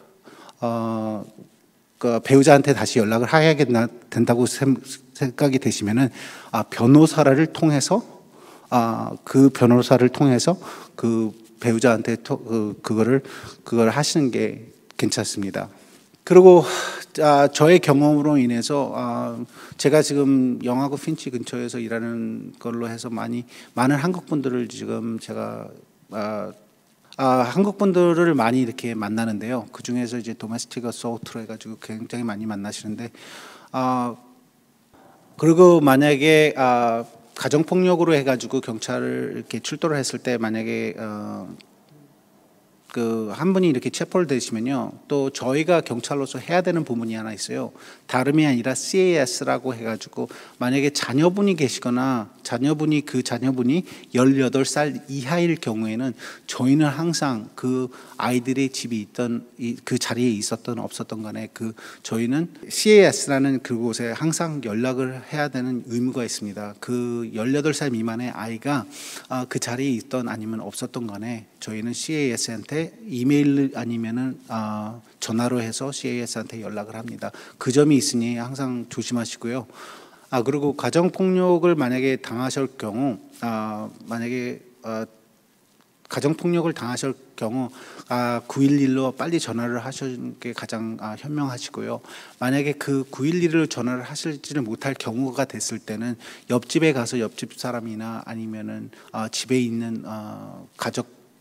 그 배우자한테 다시 연락을 해야 된다고 생각이 되시면은 변호사를 통해서 그 변호사를 통해서 그 배우자한테 그걸 하시는 게 괜찮습니다. 그리고 저의 경험으로 인해서 제가 지금 영화구 핀치 근처에서 일하는 걸로 해서 많은 한국 분들을 지금 제가 한국 분들을 많이 이렇게 만나는데요. 그 중에서 이제 도메스틱 어소트로 해가지고 굉장히 많이 만나시는데 그리고 만약에 가정 폭력으로 해가지고 경찰을 이렇게 출동을 했을 때 만약에 그 한 분이 이렇게 체포를 되시면요, 또 저희가 경찰로서 해야 되는 부분이 하나 있어요. 다름이 아니라 CAS라고 해가지고 만약에 자녀분이 계시거나 그 자녀분이 18살 이하일 경우에는 저희는 항상 그 아이들의 집이 있던 그 자리에 있었던 없었던 간에 저희는 CAS라는 그곳에 항상 연락을 해야 되는 의무가 있습니다. 그 18살 미만의 아이가 그 자리에 있던 아니면 없었던 간에 저희는 CAS한테 이메일 아니면은 전화로 해서 CAS한테 연락을 합니다. 그 점이 있으니 항상 조심하시고요. 그리고 가정 폭력을 만약에 당하실 경우 만약에 가정 폭력을 당하실 경우 911로 빨리 전화를 하시는 게 가장 현명하시고요. 만약에 그 911로 전화를 하실지를 못할 경우가 됐을 때는 옆집에 가서 옆집 사람이나 아니면은 집에 있는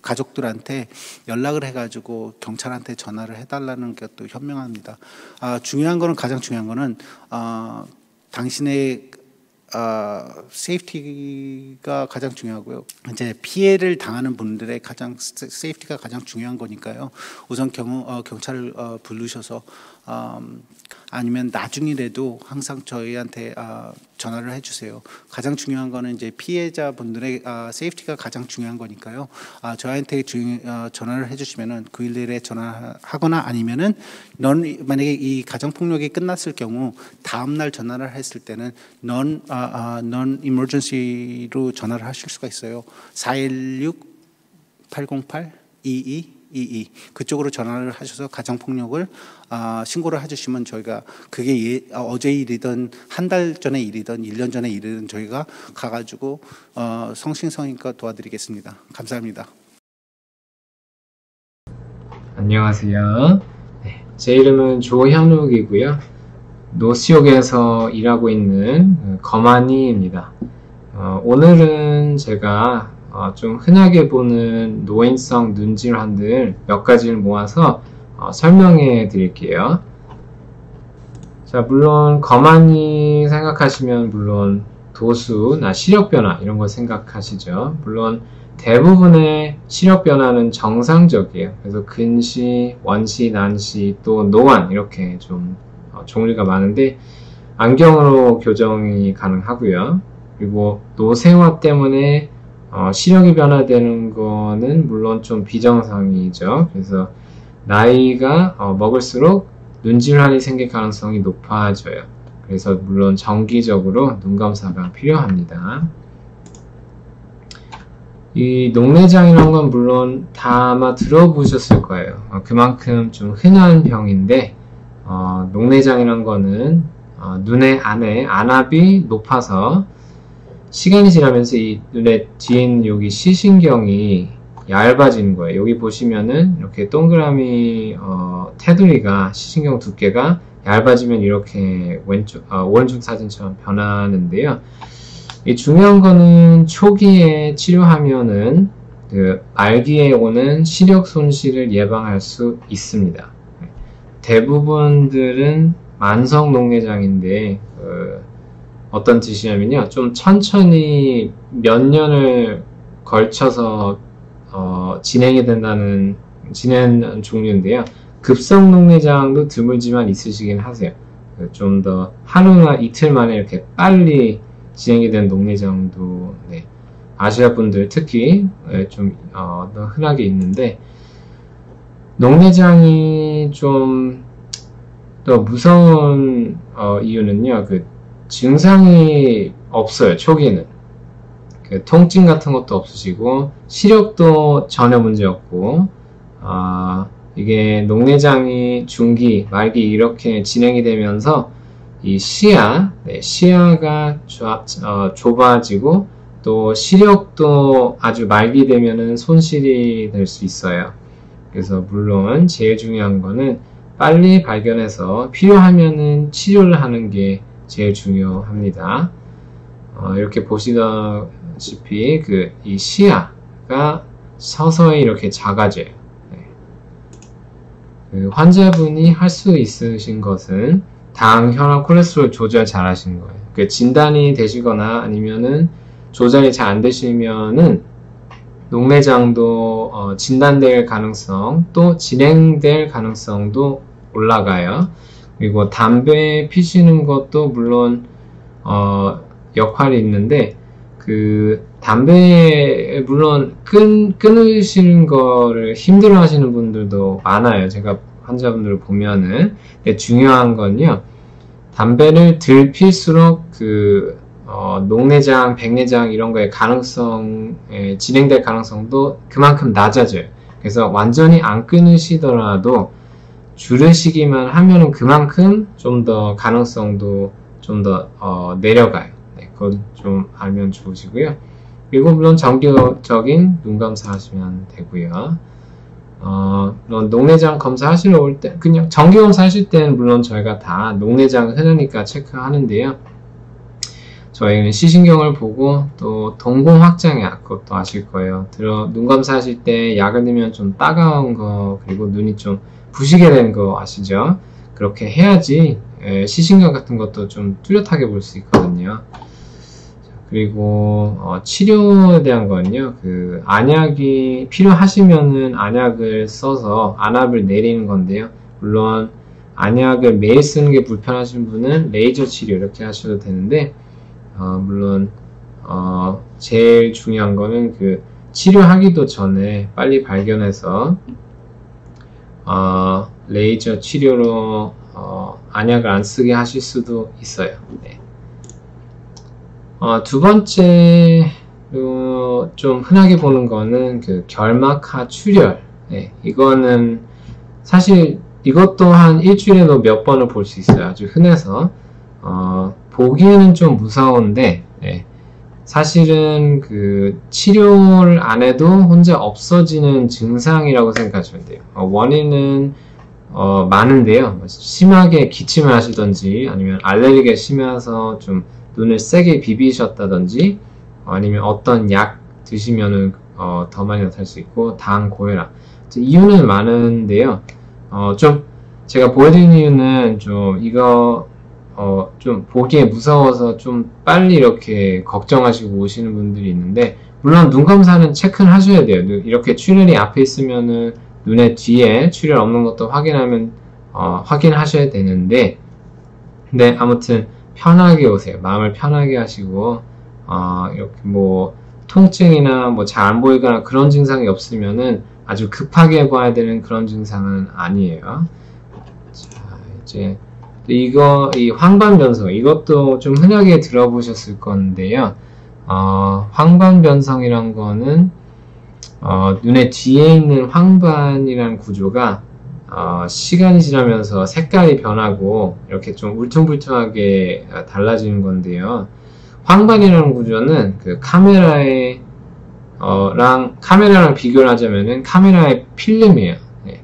가족들한테 연락을 해가지고 경찰한테 전화를 해달라는 것도 현명합니다. 가장 중요한 거는 당신의 세이프티가 가장 중요하고요. 이제 피해를 당하는 분들의 세이프티가 가장 중요한 거니까요. 우선 경찰을 부르셔서 아니면 나중이라도 항상 저희한테 전화를 해주세요. 가장 중요한 거는 이제 피해자분들의 세이프티가 가장 중요한 거니까요. 저희한테 전화를 해주시면은 911에 전화하거나 아니면은 만약에 이 가정 폭력이 끝났을 경우 다음 날 전화를 했을 때는 non emergency로 전화를 하실 수가 있어요. 416-808-2222 그쪽으로 전화를 하셔서 가정폭력을 신고를 해주시면 저희가 그게 어제 일이든 한 달 전에 일이든 1년 전에 일이든 저희가 가가지고 성심성의껏 도와드리겠습니다. 감사합니다. 안녕하세요. 네, 제 이름은 조현욱이고요. 노시옥에서 일하고 있는 거만이입니다. 오늘은 제가 좀 흔하게 보는 노인성 눈질환들 몇 가지를 모아서 설명해 드릴게요. 자, 물론 거만이 생각하시면 물론 도수나 시력 변화 이런 거 생각하시죠. 물론 대부분의 시력 변화는 정상적이에요. 그래서 근시, 원시, 난시, 또 노안 이렇게 좀 종류가 많은데 안경으로 교정이 가능하고요. 그리고 노쇠화 때문에 시력이 변화되는 거는 물론 좀 비정상이죠. 그래서 나이가 먹을수록 눈질환이 생길 가능성이 높아져요. 그래서 물론 정기적으로 눈검사가 필요합니다. 이 녹내장이라는 건 물론 다 아마 들어보셨을 거예요. 그만큼 좀 흔한 병인데 녹내장이라는 거는 눈의 안에 안압이 높아서 시간이 지나면서 이 눈의 뒤에 있는 여기 시신경이 얇아지는 거예요. 여기 보시면은 이렇게 동그라미 테두리가 시신경 두께가 얇아지면 이렇게 오른쪽 사진처럼 변하는데요. 이 중요한 거는 초기에 치료하면은 그 말기에 오는 시력 손실을 예방할 수 있습니다. 대부분들은 만성 녹내장인데 어떤 뜻이냐면요, 좀 천천히 몇 년을 걸쳐서 진행이 된다는 종류인데요. 급성 녹내장도 드물지만 있으시긴 하세요. 좀 더 하루나 이틀 만에 이렇게 빨리 진행이 된 녹내장도 아시아 분들 특히 좀 더 흔하게 있는데, 녹내장이 좀 더 무서운 이유는요, 그 증상이 없어요. 초기는 그 통증 같은 것도 없으시고 시력도 전혀 문제 없고, 이게 녹내장이 중기, 말기 이렇게 진행이 되면서 이 시야가 좁아지고 또 시력도 아주 말기 되면은 손실이 될 수 있어요. 그래서 물론 제일 중요한 거는 빨리 발견해서 필요하면은 치료를 하는 게 제일 중요합니다. 이렇게 보시다시피 이 시야가 서서히 이렇게 작아져요. 그 환자분이 할 수 있으신 것은 당, 혈압, 콜레스테롤 조절 잘 하시는 거예요. 그 진단이 되시거나 아니면은 조절이 잘 안 되시면은 녹내장도 진단될 가능성, 또 진행될 가능성도 올라가요. 그리고 담배 피시는 것도 물론 역할이 있는데, 그 담배 물론 끊으시는 거를 힘들어 하시는 분들도 많아요. 제가 환자분들을 보면은. 근데 중요한 건요, 담배를 덜 필수록 녹내장, 백내장 이런 거의 진행될 가능성도 그만큼 낮아져요. 그래서 완전히 안 끊으시더라도 줄이시기만 하면은 그만큼 좀 더 가능성도 좀 더 내려가요. 그건 좀 알면 좋으시고요. 그리고 물론 정기적인 눈검사 하시면 되고요. 물론 녹내장 검사 하시러 올 때, 그냥 정기검사 하실 때는 물론 저희가 다 녹내장 흔하니까 체크하는데요. 저희는 시신경을 보고 또 동공 확장약, 그것도 아실 거예요. 눈검사 하실 때 약을 넣으면 좀 따가운 거, 그리고 눈이 좀 부시게 되는 거 아시죠? 그렇게 해야지 시신경 같은 것도 좀 뚜렷하게 볼 수 있거든요. 그리고 치료에 대한 건요, 안약이 필요하시면은 안약을 써서 안압을 내리는 건데요. 물론 안약을 매일 쓰는 게 불편하신 분은 레이저 치료 이렇게 하셔도 되는데, 물론 제일 중요한 거는 치료하기도 전에 빨리 발견해서 레이저 치료로 안약을 안 쓰게 하실 수도 있어요. 두 번째 좀 흔하게 보는 거는 결막하 출혈. 이거는 사실 이것도 한 일주일에도 몇 번을 볼 수 있어요. 아주 흔해서 보기에는 좀 무서운데, 사실은 치료를 안 해도 혼자 없어지는 증상이라고 생각하시면 돼요. 원인은 많은데요. 심하게 기침을 하시던지 아니면 알레르기가 심해서 좀 눈을 세게 비비셨다든지 아니면 어떤 약 드시면은 더 많이 나타날 수 있고 당, 고혈압 이유는 많은데요. 좀 제가 보여드리는 이유는 좀 이거 좀 보기에 무서워서 좀 빨리 이렇게 걱정하시고 오시는 분들이 있는데 물론 눈 검사는 체크는 하셔야 돼요. 이렇게 출혈이 앞에 있으면은 눈의 뒤에 출혈 없는 것도 확인하셔야 되는데 근데 아무튼 편하게 오세요. 마음을 편하게 하시고 이렇게 뭐 통증이나 뭐 잘 안 보이거나 그런 증상이 없으면은 아주 급하게 봐야 되는 그런 증상은 아니에요. 자, 이제 이 황반변성 이것도 좀 흔하게 들어보셨을 건데요. 황반변성이란 거는 눈의 뒤에 있는 황반이라는 구조가 시간이 지나면서 색깔이 변하고 이렇게 좀 울퉁불퉁하게 달라지는 건데요. 황반이라는 구조는 그 카메라랑 비교를 하자면은 카메라의 필름이에요.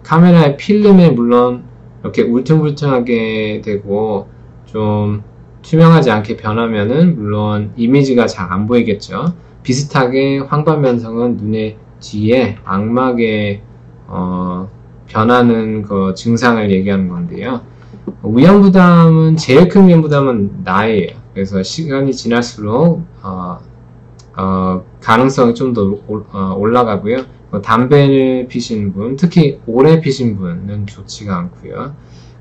카메라의 필름에 물론 이렇게 울퉁불퉁하게 되고 좀 투명하지 않게 변하면은 물론 이미지가 잘 안 보이겠죠. 비슷하게 황반변성은 눈의 뒤에 망막에 변하는 그 증상을 얘기하는 건데요. 위험부담은 제일 큰 위험부담은 나이예요. 그래서 시간이 지날수록 가능성이 좀 더 올라가고요. 담배를 피신 분, 특히 오래 피신 분은 좋지가 않고요.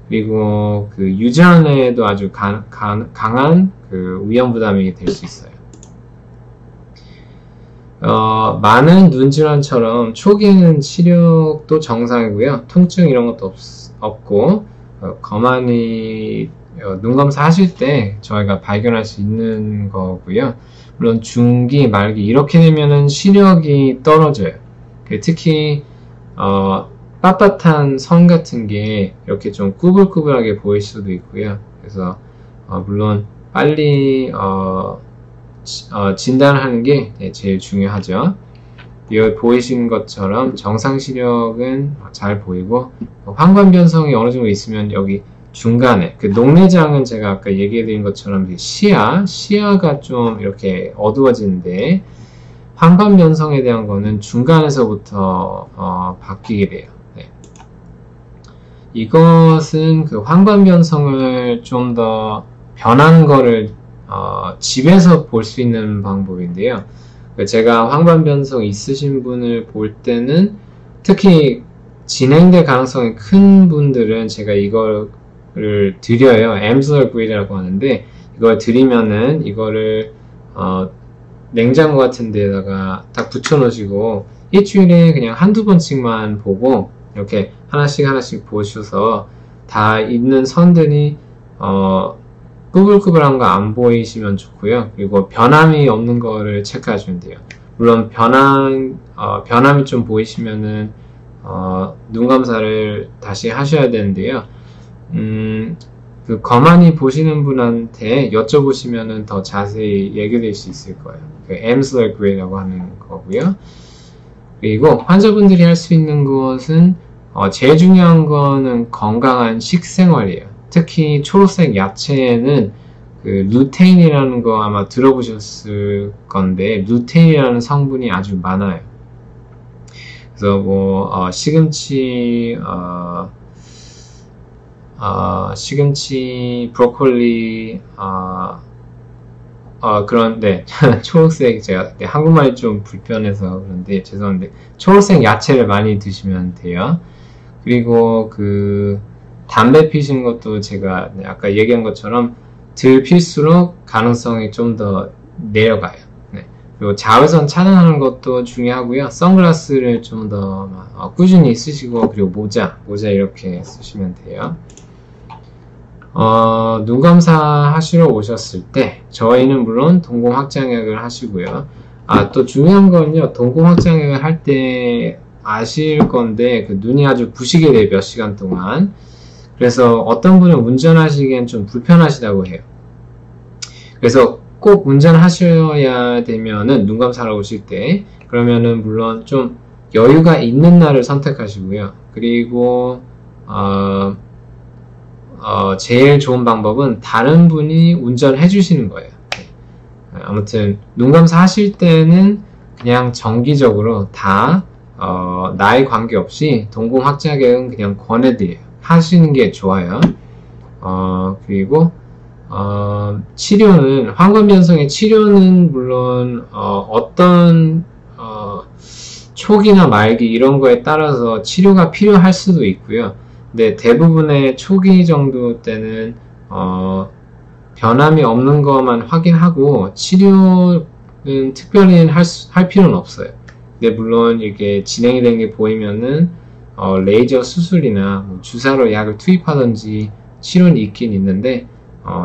그리고 그 유전에도 아주 강한 그 위험부담이 될 수 있어요. 많은 눈질환처럼 초기에는 시력도 정상이고요. 통증 이런 것도 없고 가만히 눈 검사 하실 때 저희가 발견할 수 있는 거고요. 물론 중기, 말기 이렇게 되면은 시력이 떨어져요. 특히 빳빳한 선 같은 게 이렇게 좀 꾸불꾸불하게 보일 수도 있고요. 그래서 물론 빨리 진단하는 게 제일 중요하죠. 여기 보이신 것처럼 정상 시력은 잘 보이고 황반 변성이 어느 정도 있으면 여기 중간에 그 녹내장은 제가 아까 얘기해 드린 것처럼 시야가 좀 이렇게 어두워지는데 황반 변성에 대한 거는 중간에서부터 바뀌게 돼요. 네. 이것은 그 황반 변성을 좀 더 변하는 거를 집에서 볼 수 있는 방법인데요. 제가 황반 변성 있으신 분을 볼 때는 특히 진행될 가능성이 큰 분들은 제가 이거를 드려요. Amsler Grid이라고 하는데 이걸 드리면은 이거를 냉장고 같은 데다가 딱 붙여 놓으시고 일주일에 그냥 한두 번씩만 보고 이렇게 하나씩 보셔서 다 있는 선들이 꾸불꾸불한 거 안 보이시면 좋고요. 그리고 변함이 없는 거를 체크하시면 돼요. 물론 변함이 좀 보이시면은 눈 검사를 다시 하셔야 되는데요. 그 거만히 보시는 분한테 여쭤보시면은 더 자세히 얘기될 수 있을 거예요. 그 Amsler Grid라고 하는 거고요. 그리고 환자분들이 할 수 있는 것은 제일 중요한 거는 건강한 식생활이에요. 특히 초록색 야채에는 그 루테인이라는 거 아마 들어보셨을 건데 루테인이라는 성분이 아주 많아요. 그래서 뭐 시금치, 브로콜리, 그런데 초록색 제가 한국말이 좀 불편해서 그런데 죄송한데 초록색 야채를 많이 드시면 돼요. 그리고 그 담배 피신 것도 제가 아까 얘기한 것처럼 덜 필수록 가능성이 좀 더 내려가요. 네. 그리고 자외선 차단하는 것도 중요하고요. 선글라스를 좀 더 꾸준히 쓰시고 그리고 모자 이렇게 쓰시면 돼요. 눈 검사 하시러 오셨을 때 저희는 물론 동공 확장약을 하시고요. 또 중요한 건요. 동공 확장약을 할 때 아실 건데 그 눈이 아주 부시게 돼요. 몇 시간 동안. 그래서 어떤 분은 운전하시기엔 좀 불편하시다고 해요. 그래서 꼭 운전하셔야 되면은 눈 검사하러 오실 때 그러면은 물론 좀 여유가 있는 날을 선택하시고요. 그리고 제일 좋은 방법은 다른 분이 운전해 주시는 거예요. 아무튼 눈 검사 하실 때는 그냥 정기적으로 다 나이 관계없이 동공 확장액은 그냥 권해드려요. 하시는 게 좋아요. 그리고 치료는 황관변성의 치료는 물론 어떤 초기나 말기 이런 거에 따라서 치료가 필요할 수도 있고요. 근데 대부분의 초기 정도 때는 변함이 없는 것만 확인하고 치료는 특별히 할 필요는 없어요. 근데 물론 이게 진행이 된 게 보이면은 레이저 수술이나 뭐 주사로 약을 투입하든지 치료는 있긴 있는데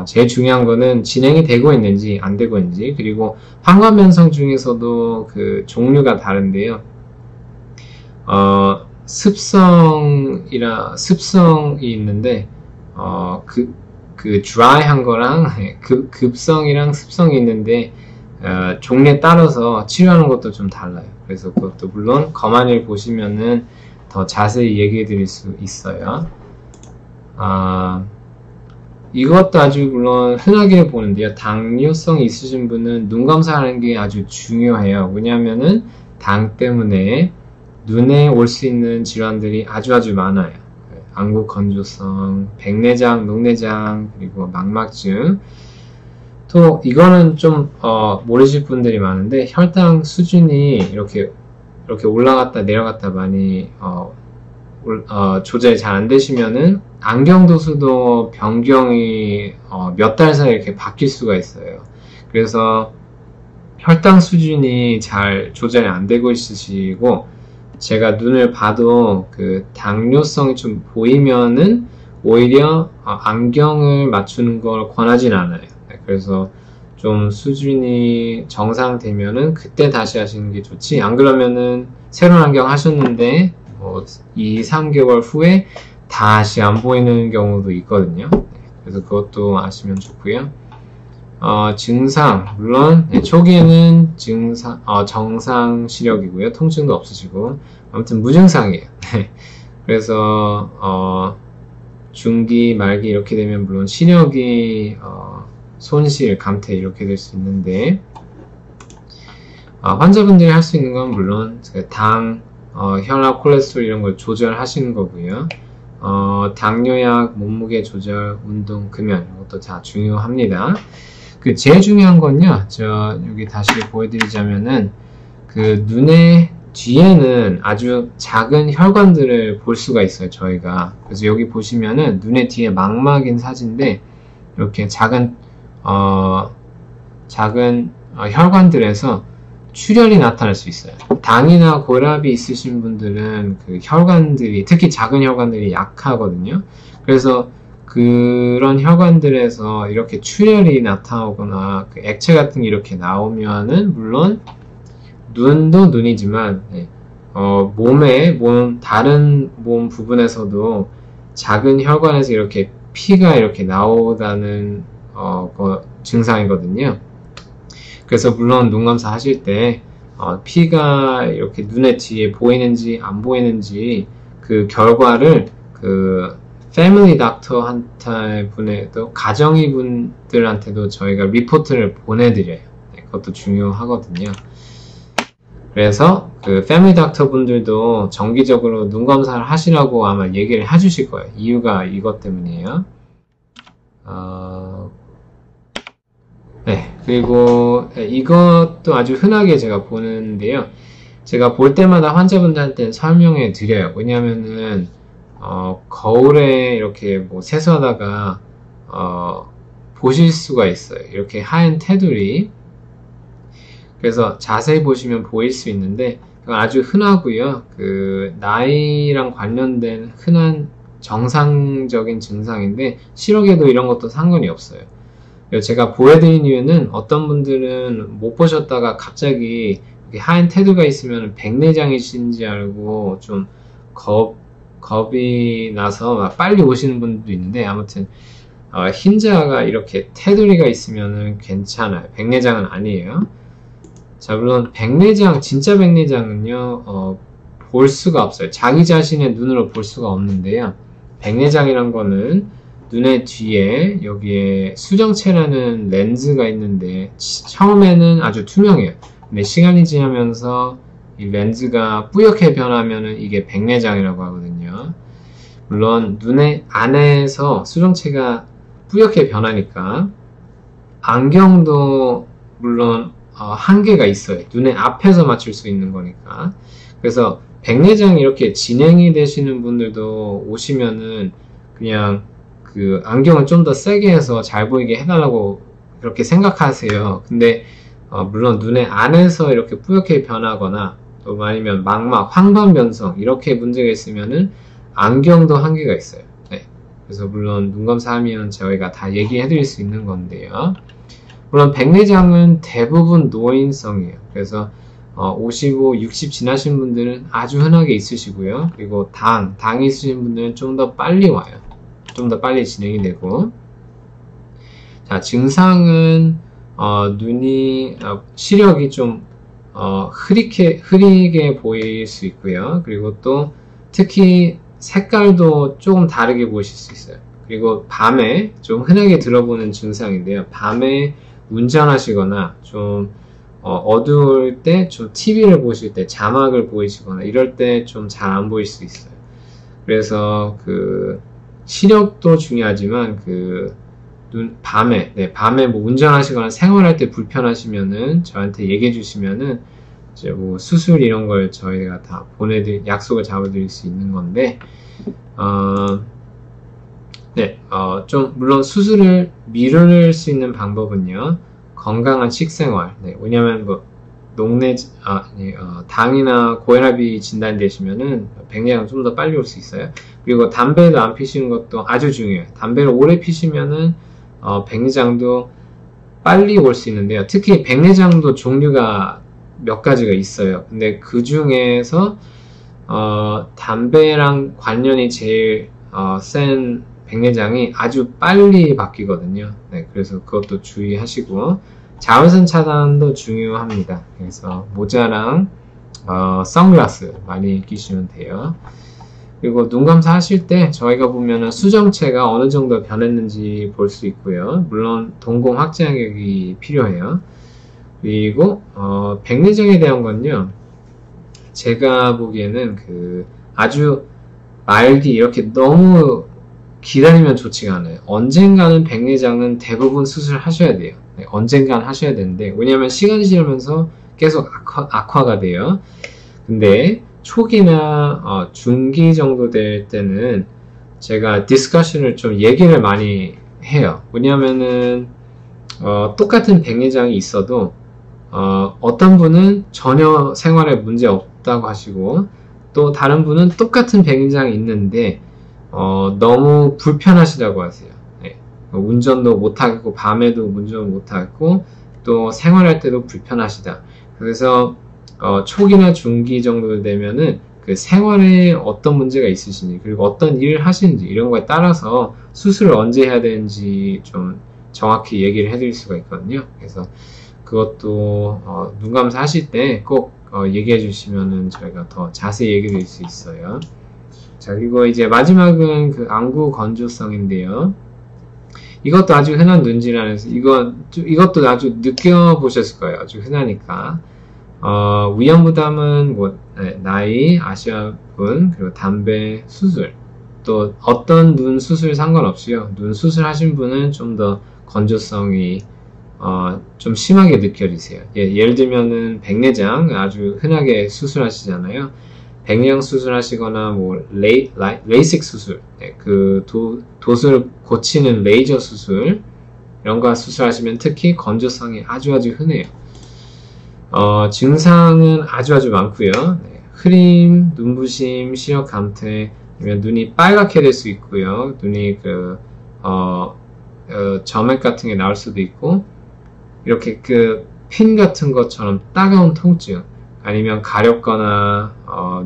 제일 중요한 거는 진행이 되고 있는지 안 되고 있는지, 그리고 황관변성 중에서도 그 종류가 다른데요. 습성이 있는데 그 드라이한 거랑 급성이랑 습성이 있는데 종류에 따라서 치료하는 것도 좀 달라요. 그래서 그것도 물론 검안을 보시면은 더 자세히 얘기해 드릴 수 있어요. 이것도 아주 물론 흔하게 보는데요. 당뇨성이 있으신 분은 눈 검사하는 게 아주 중요해요. 왜냐하면은 당 때문에 눈에 올 수 있는 질환들이 아주 많아요. 안구 건조성, 백내장, 녹내장, 그리고 망막증. 또 이거는 좀 모르실 분들이 많은데 혈당 수준이 이렇게 올라갔다 내려갔다 많이 조절이 잘 안 되시면은 안경 도수도 변경이 몇 달 사이에 이렇게 바뀔 수가 있어요. 그래서 혈당 수준이 잘 조절이 안 되고 있으시고, 제가 눈을 봐도 그 당뇨성이 좀 보이면은 오히려 안경을 맞추는 걸 권하진 않아요. 그래서 좀 수준이 정상되면은 그때 다시 하시는 게 좋지, 안 그러면은 새로운 안경 하셨는데 2, 3개월 후에 다시 안 보이는 경우도 있거든요. 그래서 그것도 아시면 좋고요. 증상, 물론 초기에는 정상 시력이고요. 통증도 없으시고 아무튼 무증상이에요. 그래서 중기, 말기 이렇게 되면 물론 시력이 손실, 감퇴 이렇게 될 수 있는데, 환자분들이 할 수 있는 건 물론 당, 혈압, 콜레스테롤 이런 걸 조절하시는 거고요. 당뇨약, 몸무게 조절, 운동, 금연 이것도 다 중요합니다. 그 제일 중요한 건요, 여기 다시 보여드리자면은 그 눈의 뒤에는 아주 작은 혈관들을 볼 수가 있어요, 저희가. 그래서 여기 보시면은 눈의 뒤에 망막인 사진인데 이렇게 작은 혈관들에서 출혈이 나타날 수 있어요. 당이나 고혈압이 있으신 분들은 그 혈관들이, 특히 작은 혈관들이 약하거든요. 그래서 그런 혈관들에서 이렇게 출혈이 나타나거나 그 액체 같은 게 이렇게 나오면은 물론 눈도 눈이지만 다른 몸 부분에서도 작은 혈관에서 이렇게 피가 이렇게 나오다는 증상이거든요. 그래서 물론 눈 검사 하실 때 피가 이렇게 눈에 뒤에 보이는지 안 보이는지 그 결과를 그 패밀리 닥터한테 보내도, 가정의 분들한테도 저희가 리포트를 보내드려요. 그것도 중요하거든요. 그래서 그 패밀리 닥터 분들도 정기적으로 눈 검사를 하시라고 아마 얘기를 해주실 거예요. 이유가 이것 때문이에요. 그리고 이것도 아주 흔하게 제가 보는데요. 제가 볼 때마다 환자분들한테는 설명해 드려요. 왜냐면은 거울에 이렇게 뭐 세수하다가 보실 수가 있어요. 이렇게 하얀 테두리. 그래서 자세히 보시면 보일 수 있는데 그건 아주 흔하고요. 그 나이랑 관련된 흔한 정상적인 증상인데 시력에도 이런 것도 상관이 없어요. 제가 보여드린 이유는 어떤 분들은 못 보셨다가 갑자기 하얀 테두리가 있으면 백내장이신지 알고 좀 겁이 나서 막 빨리 오시는 분들도 있는데, 아무튼 흰자가 이렇게 테두리가 있으면 괜찮아요. 백내장은 아니에요. 자, 물론 백내장, 진짜 백내장은요 볼 수가 없어요. 자기 자신의 눈으로 볼 수가 없는데요. 백내장이란 거는 눈의 뒤에 여기에 수정체라는 렌즈가 있는데 처음에는 아주 투명해요. 근데 시간이 지나면서 이 렌즈가 뿌옇게 변하면은 이게 백내장이라고 하거든요. 물론 눈의 안에서 수정체가 뿌옇게 변하니까 안경도 물론 한계가 있어요. 눈의 앞에서 맞출 수 있는 거니까. 그래서 백내장이 이렇게 진행이 되시는 분들도 오시면은 그냥 그 안경을 좀 더 세게 해서 잘 보이게 해달라고 그렇게 생각하세요. 근데 물론 눈의 안에서 이렇게 뿌옇게 변하거나 또 아니면 망막, 황반 변성 이렇게 문제가 있으면은 안경도 한계가 있어요. 네. 그래서 물론 눈 검사하면 저희가 다 얘기해 드릴 수 있는 건데요. 물론 백내장은 대부분 노인성이에요. 그래서 55, 60 지나신 분들은 아주 흔하게 있으시고요. 그리고 당이 있으신 분들은 좀 더 빨리 와요. 좀 더 빨리 진행이 되고. 자, 증상은 눈이 시력이 좀 흐리게 보일 수 있고요. 그리고 또 특히 색깔도 조금 다르게 보이실 수 있어요. 그리고 밤에 좀 흔하게 들어보는 증상인데요. 밤에 운전하시거나 좀 어두울 때 좀 TV를 보실 때 자막을 보이시거나 이럴 때 좀 잘 안 보일 수 있어요. 그래서 그 시력도 중요하지만 밤에 뭐 운전하시거나 생활할 때 불편하시면은 저한테 얘기해 주시면은 이제 뭐 수술 이런 걸 저희가 다 약속을 잡아드릴 수 있는 건데, 좀 물론 수술을 미룰 수 있는 방법은요, 건강한 식생활. 네, 왜냐면 뭐 당이나 고혈압이 진단되시면은 백내장 좀 더 빨리 올 수 있어요. 그리고 담배도 안 피시는 것도 아주 중요해요. 담배를 오래 피시면은 백내장도 빨리 올 수 있는데요. 특히 백내장도 종류가 몇 가지가 있어요. 근데 그 중에서 담배랑 관련이 제일 센 백내장이 아주 빨리 바뀌거든요. 네, 그래서 그것도 주의하시고, 자외선 차단도 중요합니다. 그래서 모자랑 선글라스 많이 끼시면 돼요. 그리고 눈 검사 하실 때 저희가 보면은 수정체가 어느 정도 변했는지 볼 수 있고요. 물론 동공 확장액이 필요해요. 그리고 백내장에 대한 건요, 제가 보기에는 아주 말기 이렇게 너무 기다리면 좋지가 않아요. 언젠가는 백내장은 대부분 수술하셔야 돼요. 네, 언젠가는 하셔야 되는데, 왜냐면 시간이 지나면서 계속 악화가 돼요. 근데 초기나 중기 정도 될 때는 제가 디스커션을 좀 얘기를 많이 해요. 왜냐면은 똑같은 백내장이 있어도 어떤 분은 전혀 생활에 문제 없다고 하시고, 또 다른 분은 똑같은 백내장이 있는데 너무 불편하시다고 하세요. 네. 운전도 못하겠고, 밤에도 운전 못하겠고, 또 생활할 때도 불편하시다. 그래서 초기나 중기 정도 되면은 그 생활에 어떤 문제가 있으신지, 그리고 어떤 일을 하시는지 이런 거에 따라서 수술을 언제 해야 되는지 좀 정확히 얘기를 해드릴 수가 있거든요. 그래서 그것도 눈 검사 하실 때 꼭 얘기해 주시면은 저희가 더 자세히 얘기해 드릴 수 있어요. 자, 그리고 이제 마지막은 그 안구 건조성인데요. 이것도 아주 흔한 눈 질환에서 이것도 아주 느껴보셨을 거예요. 아주 흔하니까. 위험부담은 나이, 아시아분, 그리고 담배, 수술, 또 어떤 눈 수술 상관없이요. 눈 수술하신 분은 좀 더 건조성이 좀 심하게 느껴지세요. 예를 들면은 백내장 아주 흔하게 수술하시잖아요. 백내장 수술하시거나 뭐 레이식 수술, 그 도수를 고치는 레이저 수술 이런 거 수술하시면 특히 건조성이 아주 흔해요. 증상은 아주 많고요. 네, 흐림, 눈부심, 시력 감퇴, 아니면 눈이 빨갛게 될 수 있고요. 눈이 점액 같은 게 나올 수도 있고, 이렇게 핀 같은 것처럼 따가운 통증, 아니면 가렵거나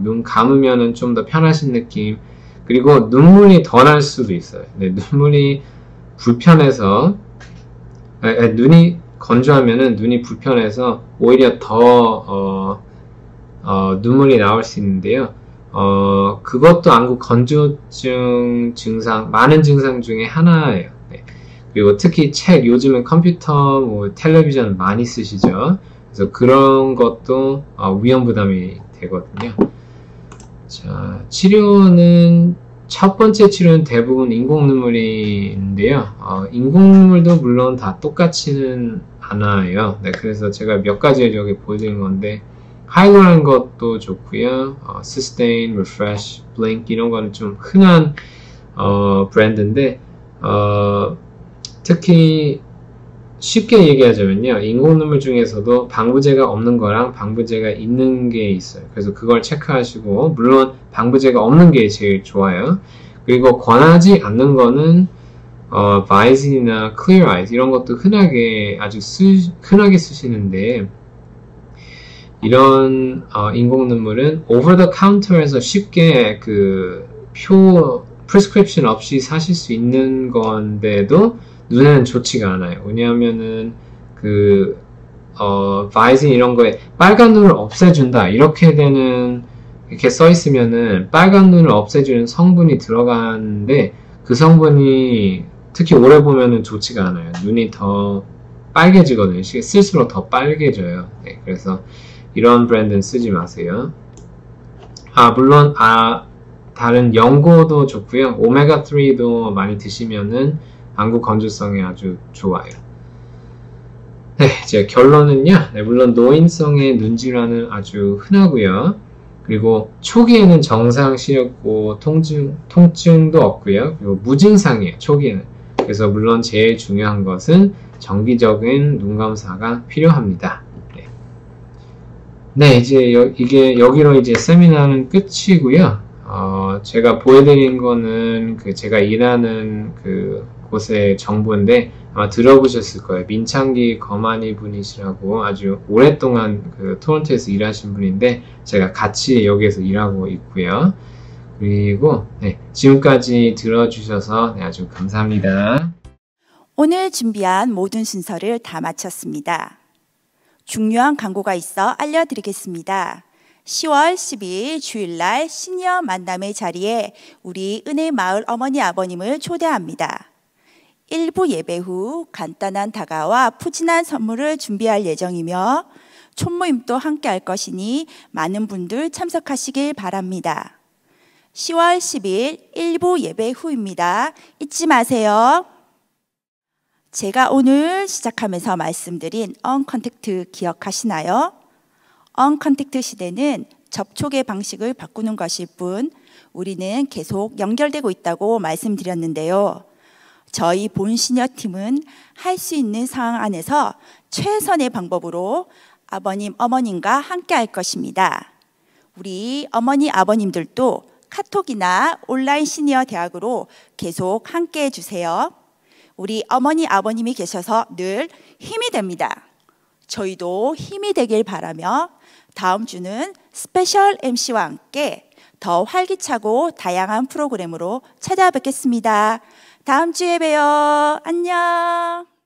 눈 감으면은 좀 더 편하신 느낌, 그리고 눈물이 더 날 수도 있어요. 네, 눈물이 불편해서 눈이 건조하면은 눈이 불편해서 오히려 더 눈물이 나올 수 있는데요. 그것도 안구 건조증 증상, 많은 증상 중에 하나예요. 네. 그리고 특히 책, 요즘은 컴퓨터, 뭐, 텔레비전 많이 쓰시죠. 그래서 그런 것도 위험 부담이 되거든요. 자, 치료는 첫 번째 치료는 대부분 인공눈물인데요. 인공눈물도 물론 다 똑같지는 않아요. 네, 그래서 제가 몇 가지 여기 보여드린 건데 하이로라는 것도 좋고요. Sustain, Refresh, Blink 이런 거는 좀 흔한 브랜드인데 특히 쉽게 얘기하자면요. 인공눈물 중에서도 방부제가 없는 거랑 방부제가 있는 게 있어요. 그래서 그걸 체크하시고 물론 방부제가 없는 게 제일 좋아요. 그리고 권하지 않는 거는 바이신이나 클리어 아이즈 이런 것도 흔하게 아주 흔하게 쓰시는데 이런 인공눈물은 오버 더 카운터에서 쉽게 그 프리스크립션 없이 사실 수 있는 건데도 눈에는 좋지가 않아요. 왜냐하면은 바이신 이런 거에 빨간 눈을 없애준다 이렇게 써 있으면은 빨간 눈을 없애주는 성분이 들어가는데 그 성분이 특히 오래 보면은 좋지가 않아요. 눈이 더 빨개지거든요. 쓸수록 더 빨개져요. 네, 그래서 이런 브랜드는 쓰지 마세요. 물론 다른 연고도 좋고요. 오메가3도 많이 드시면은 안구 건조성에 아주 좋아요. 네, 이제 결론은요. 네, 물론 노인성의 눈질환은 아주 흔하고요. 그리고 초기에는 정상 시렵고 통증도 없고요. 그리고 무증상이에요. 초기에는. 그래서 물론 제일 중요한 것은 정기적인 눈 검사가 필요합니다. 네, 네 이제 여기로 이제 세미나는 끝이고요. 제가 보여드린 거는 제가 일하는 곳의 정보인데 아마 들어보셨을 거예요. 민창기 거만이 분이시라고 아주 오랫동안 토론토에서 일하신 분인데 제가 같이 여기에서 일하고 있고요. 그리고 네, 지금까지 들어주셔서 네, 아주 감사합니다. 오늘 준비한 모든 순서를 다 마쳤습니다. 중요한 광고가 있어 알려드리겠습니다. 10월 12일 주일날 시니어 만남의 자리에 우리 은혜마을 어머니 아버님을 초대합니다. 1부 예배 후 간단한 다가와 푸짐한 선물을 준비할 예정이며 총모임도 함께 할 것이니 많은 분들 참석하시길 바랍니다. 10월 10일 1부 예배 후입니다. 잊지 마세요. 제가 오늘 시작하면서 말씀드린 언컨택트 기억하시나요? 언컨택트 시대는 접촉의 방식을 바꾸는 것일 뿐 우리는 계속 연결되고 있다고 말씀드렸는데요. 저희 본 시니어팀은 할 수 있는 상황 안에서 최선의 방법으로 아버님, 어머님과 함께 할 것입니다. 우리 어머니, 아버님들도 카톡이나 온라인 시니어 대학으로 계속 함께 해주세요. 우리 어머니, 아버님이 계셔서 늘 힘이 됩니다. 저희도 힘이 되길 바라며 다음 주는 스페셜 MC와 함께 더 활기차고 다양한 프로그램으로 찾아뵙겠습니다. 다음 주에 봬요. 안녕.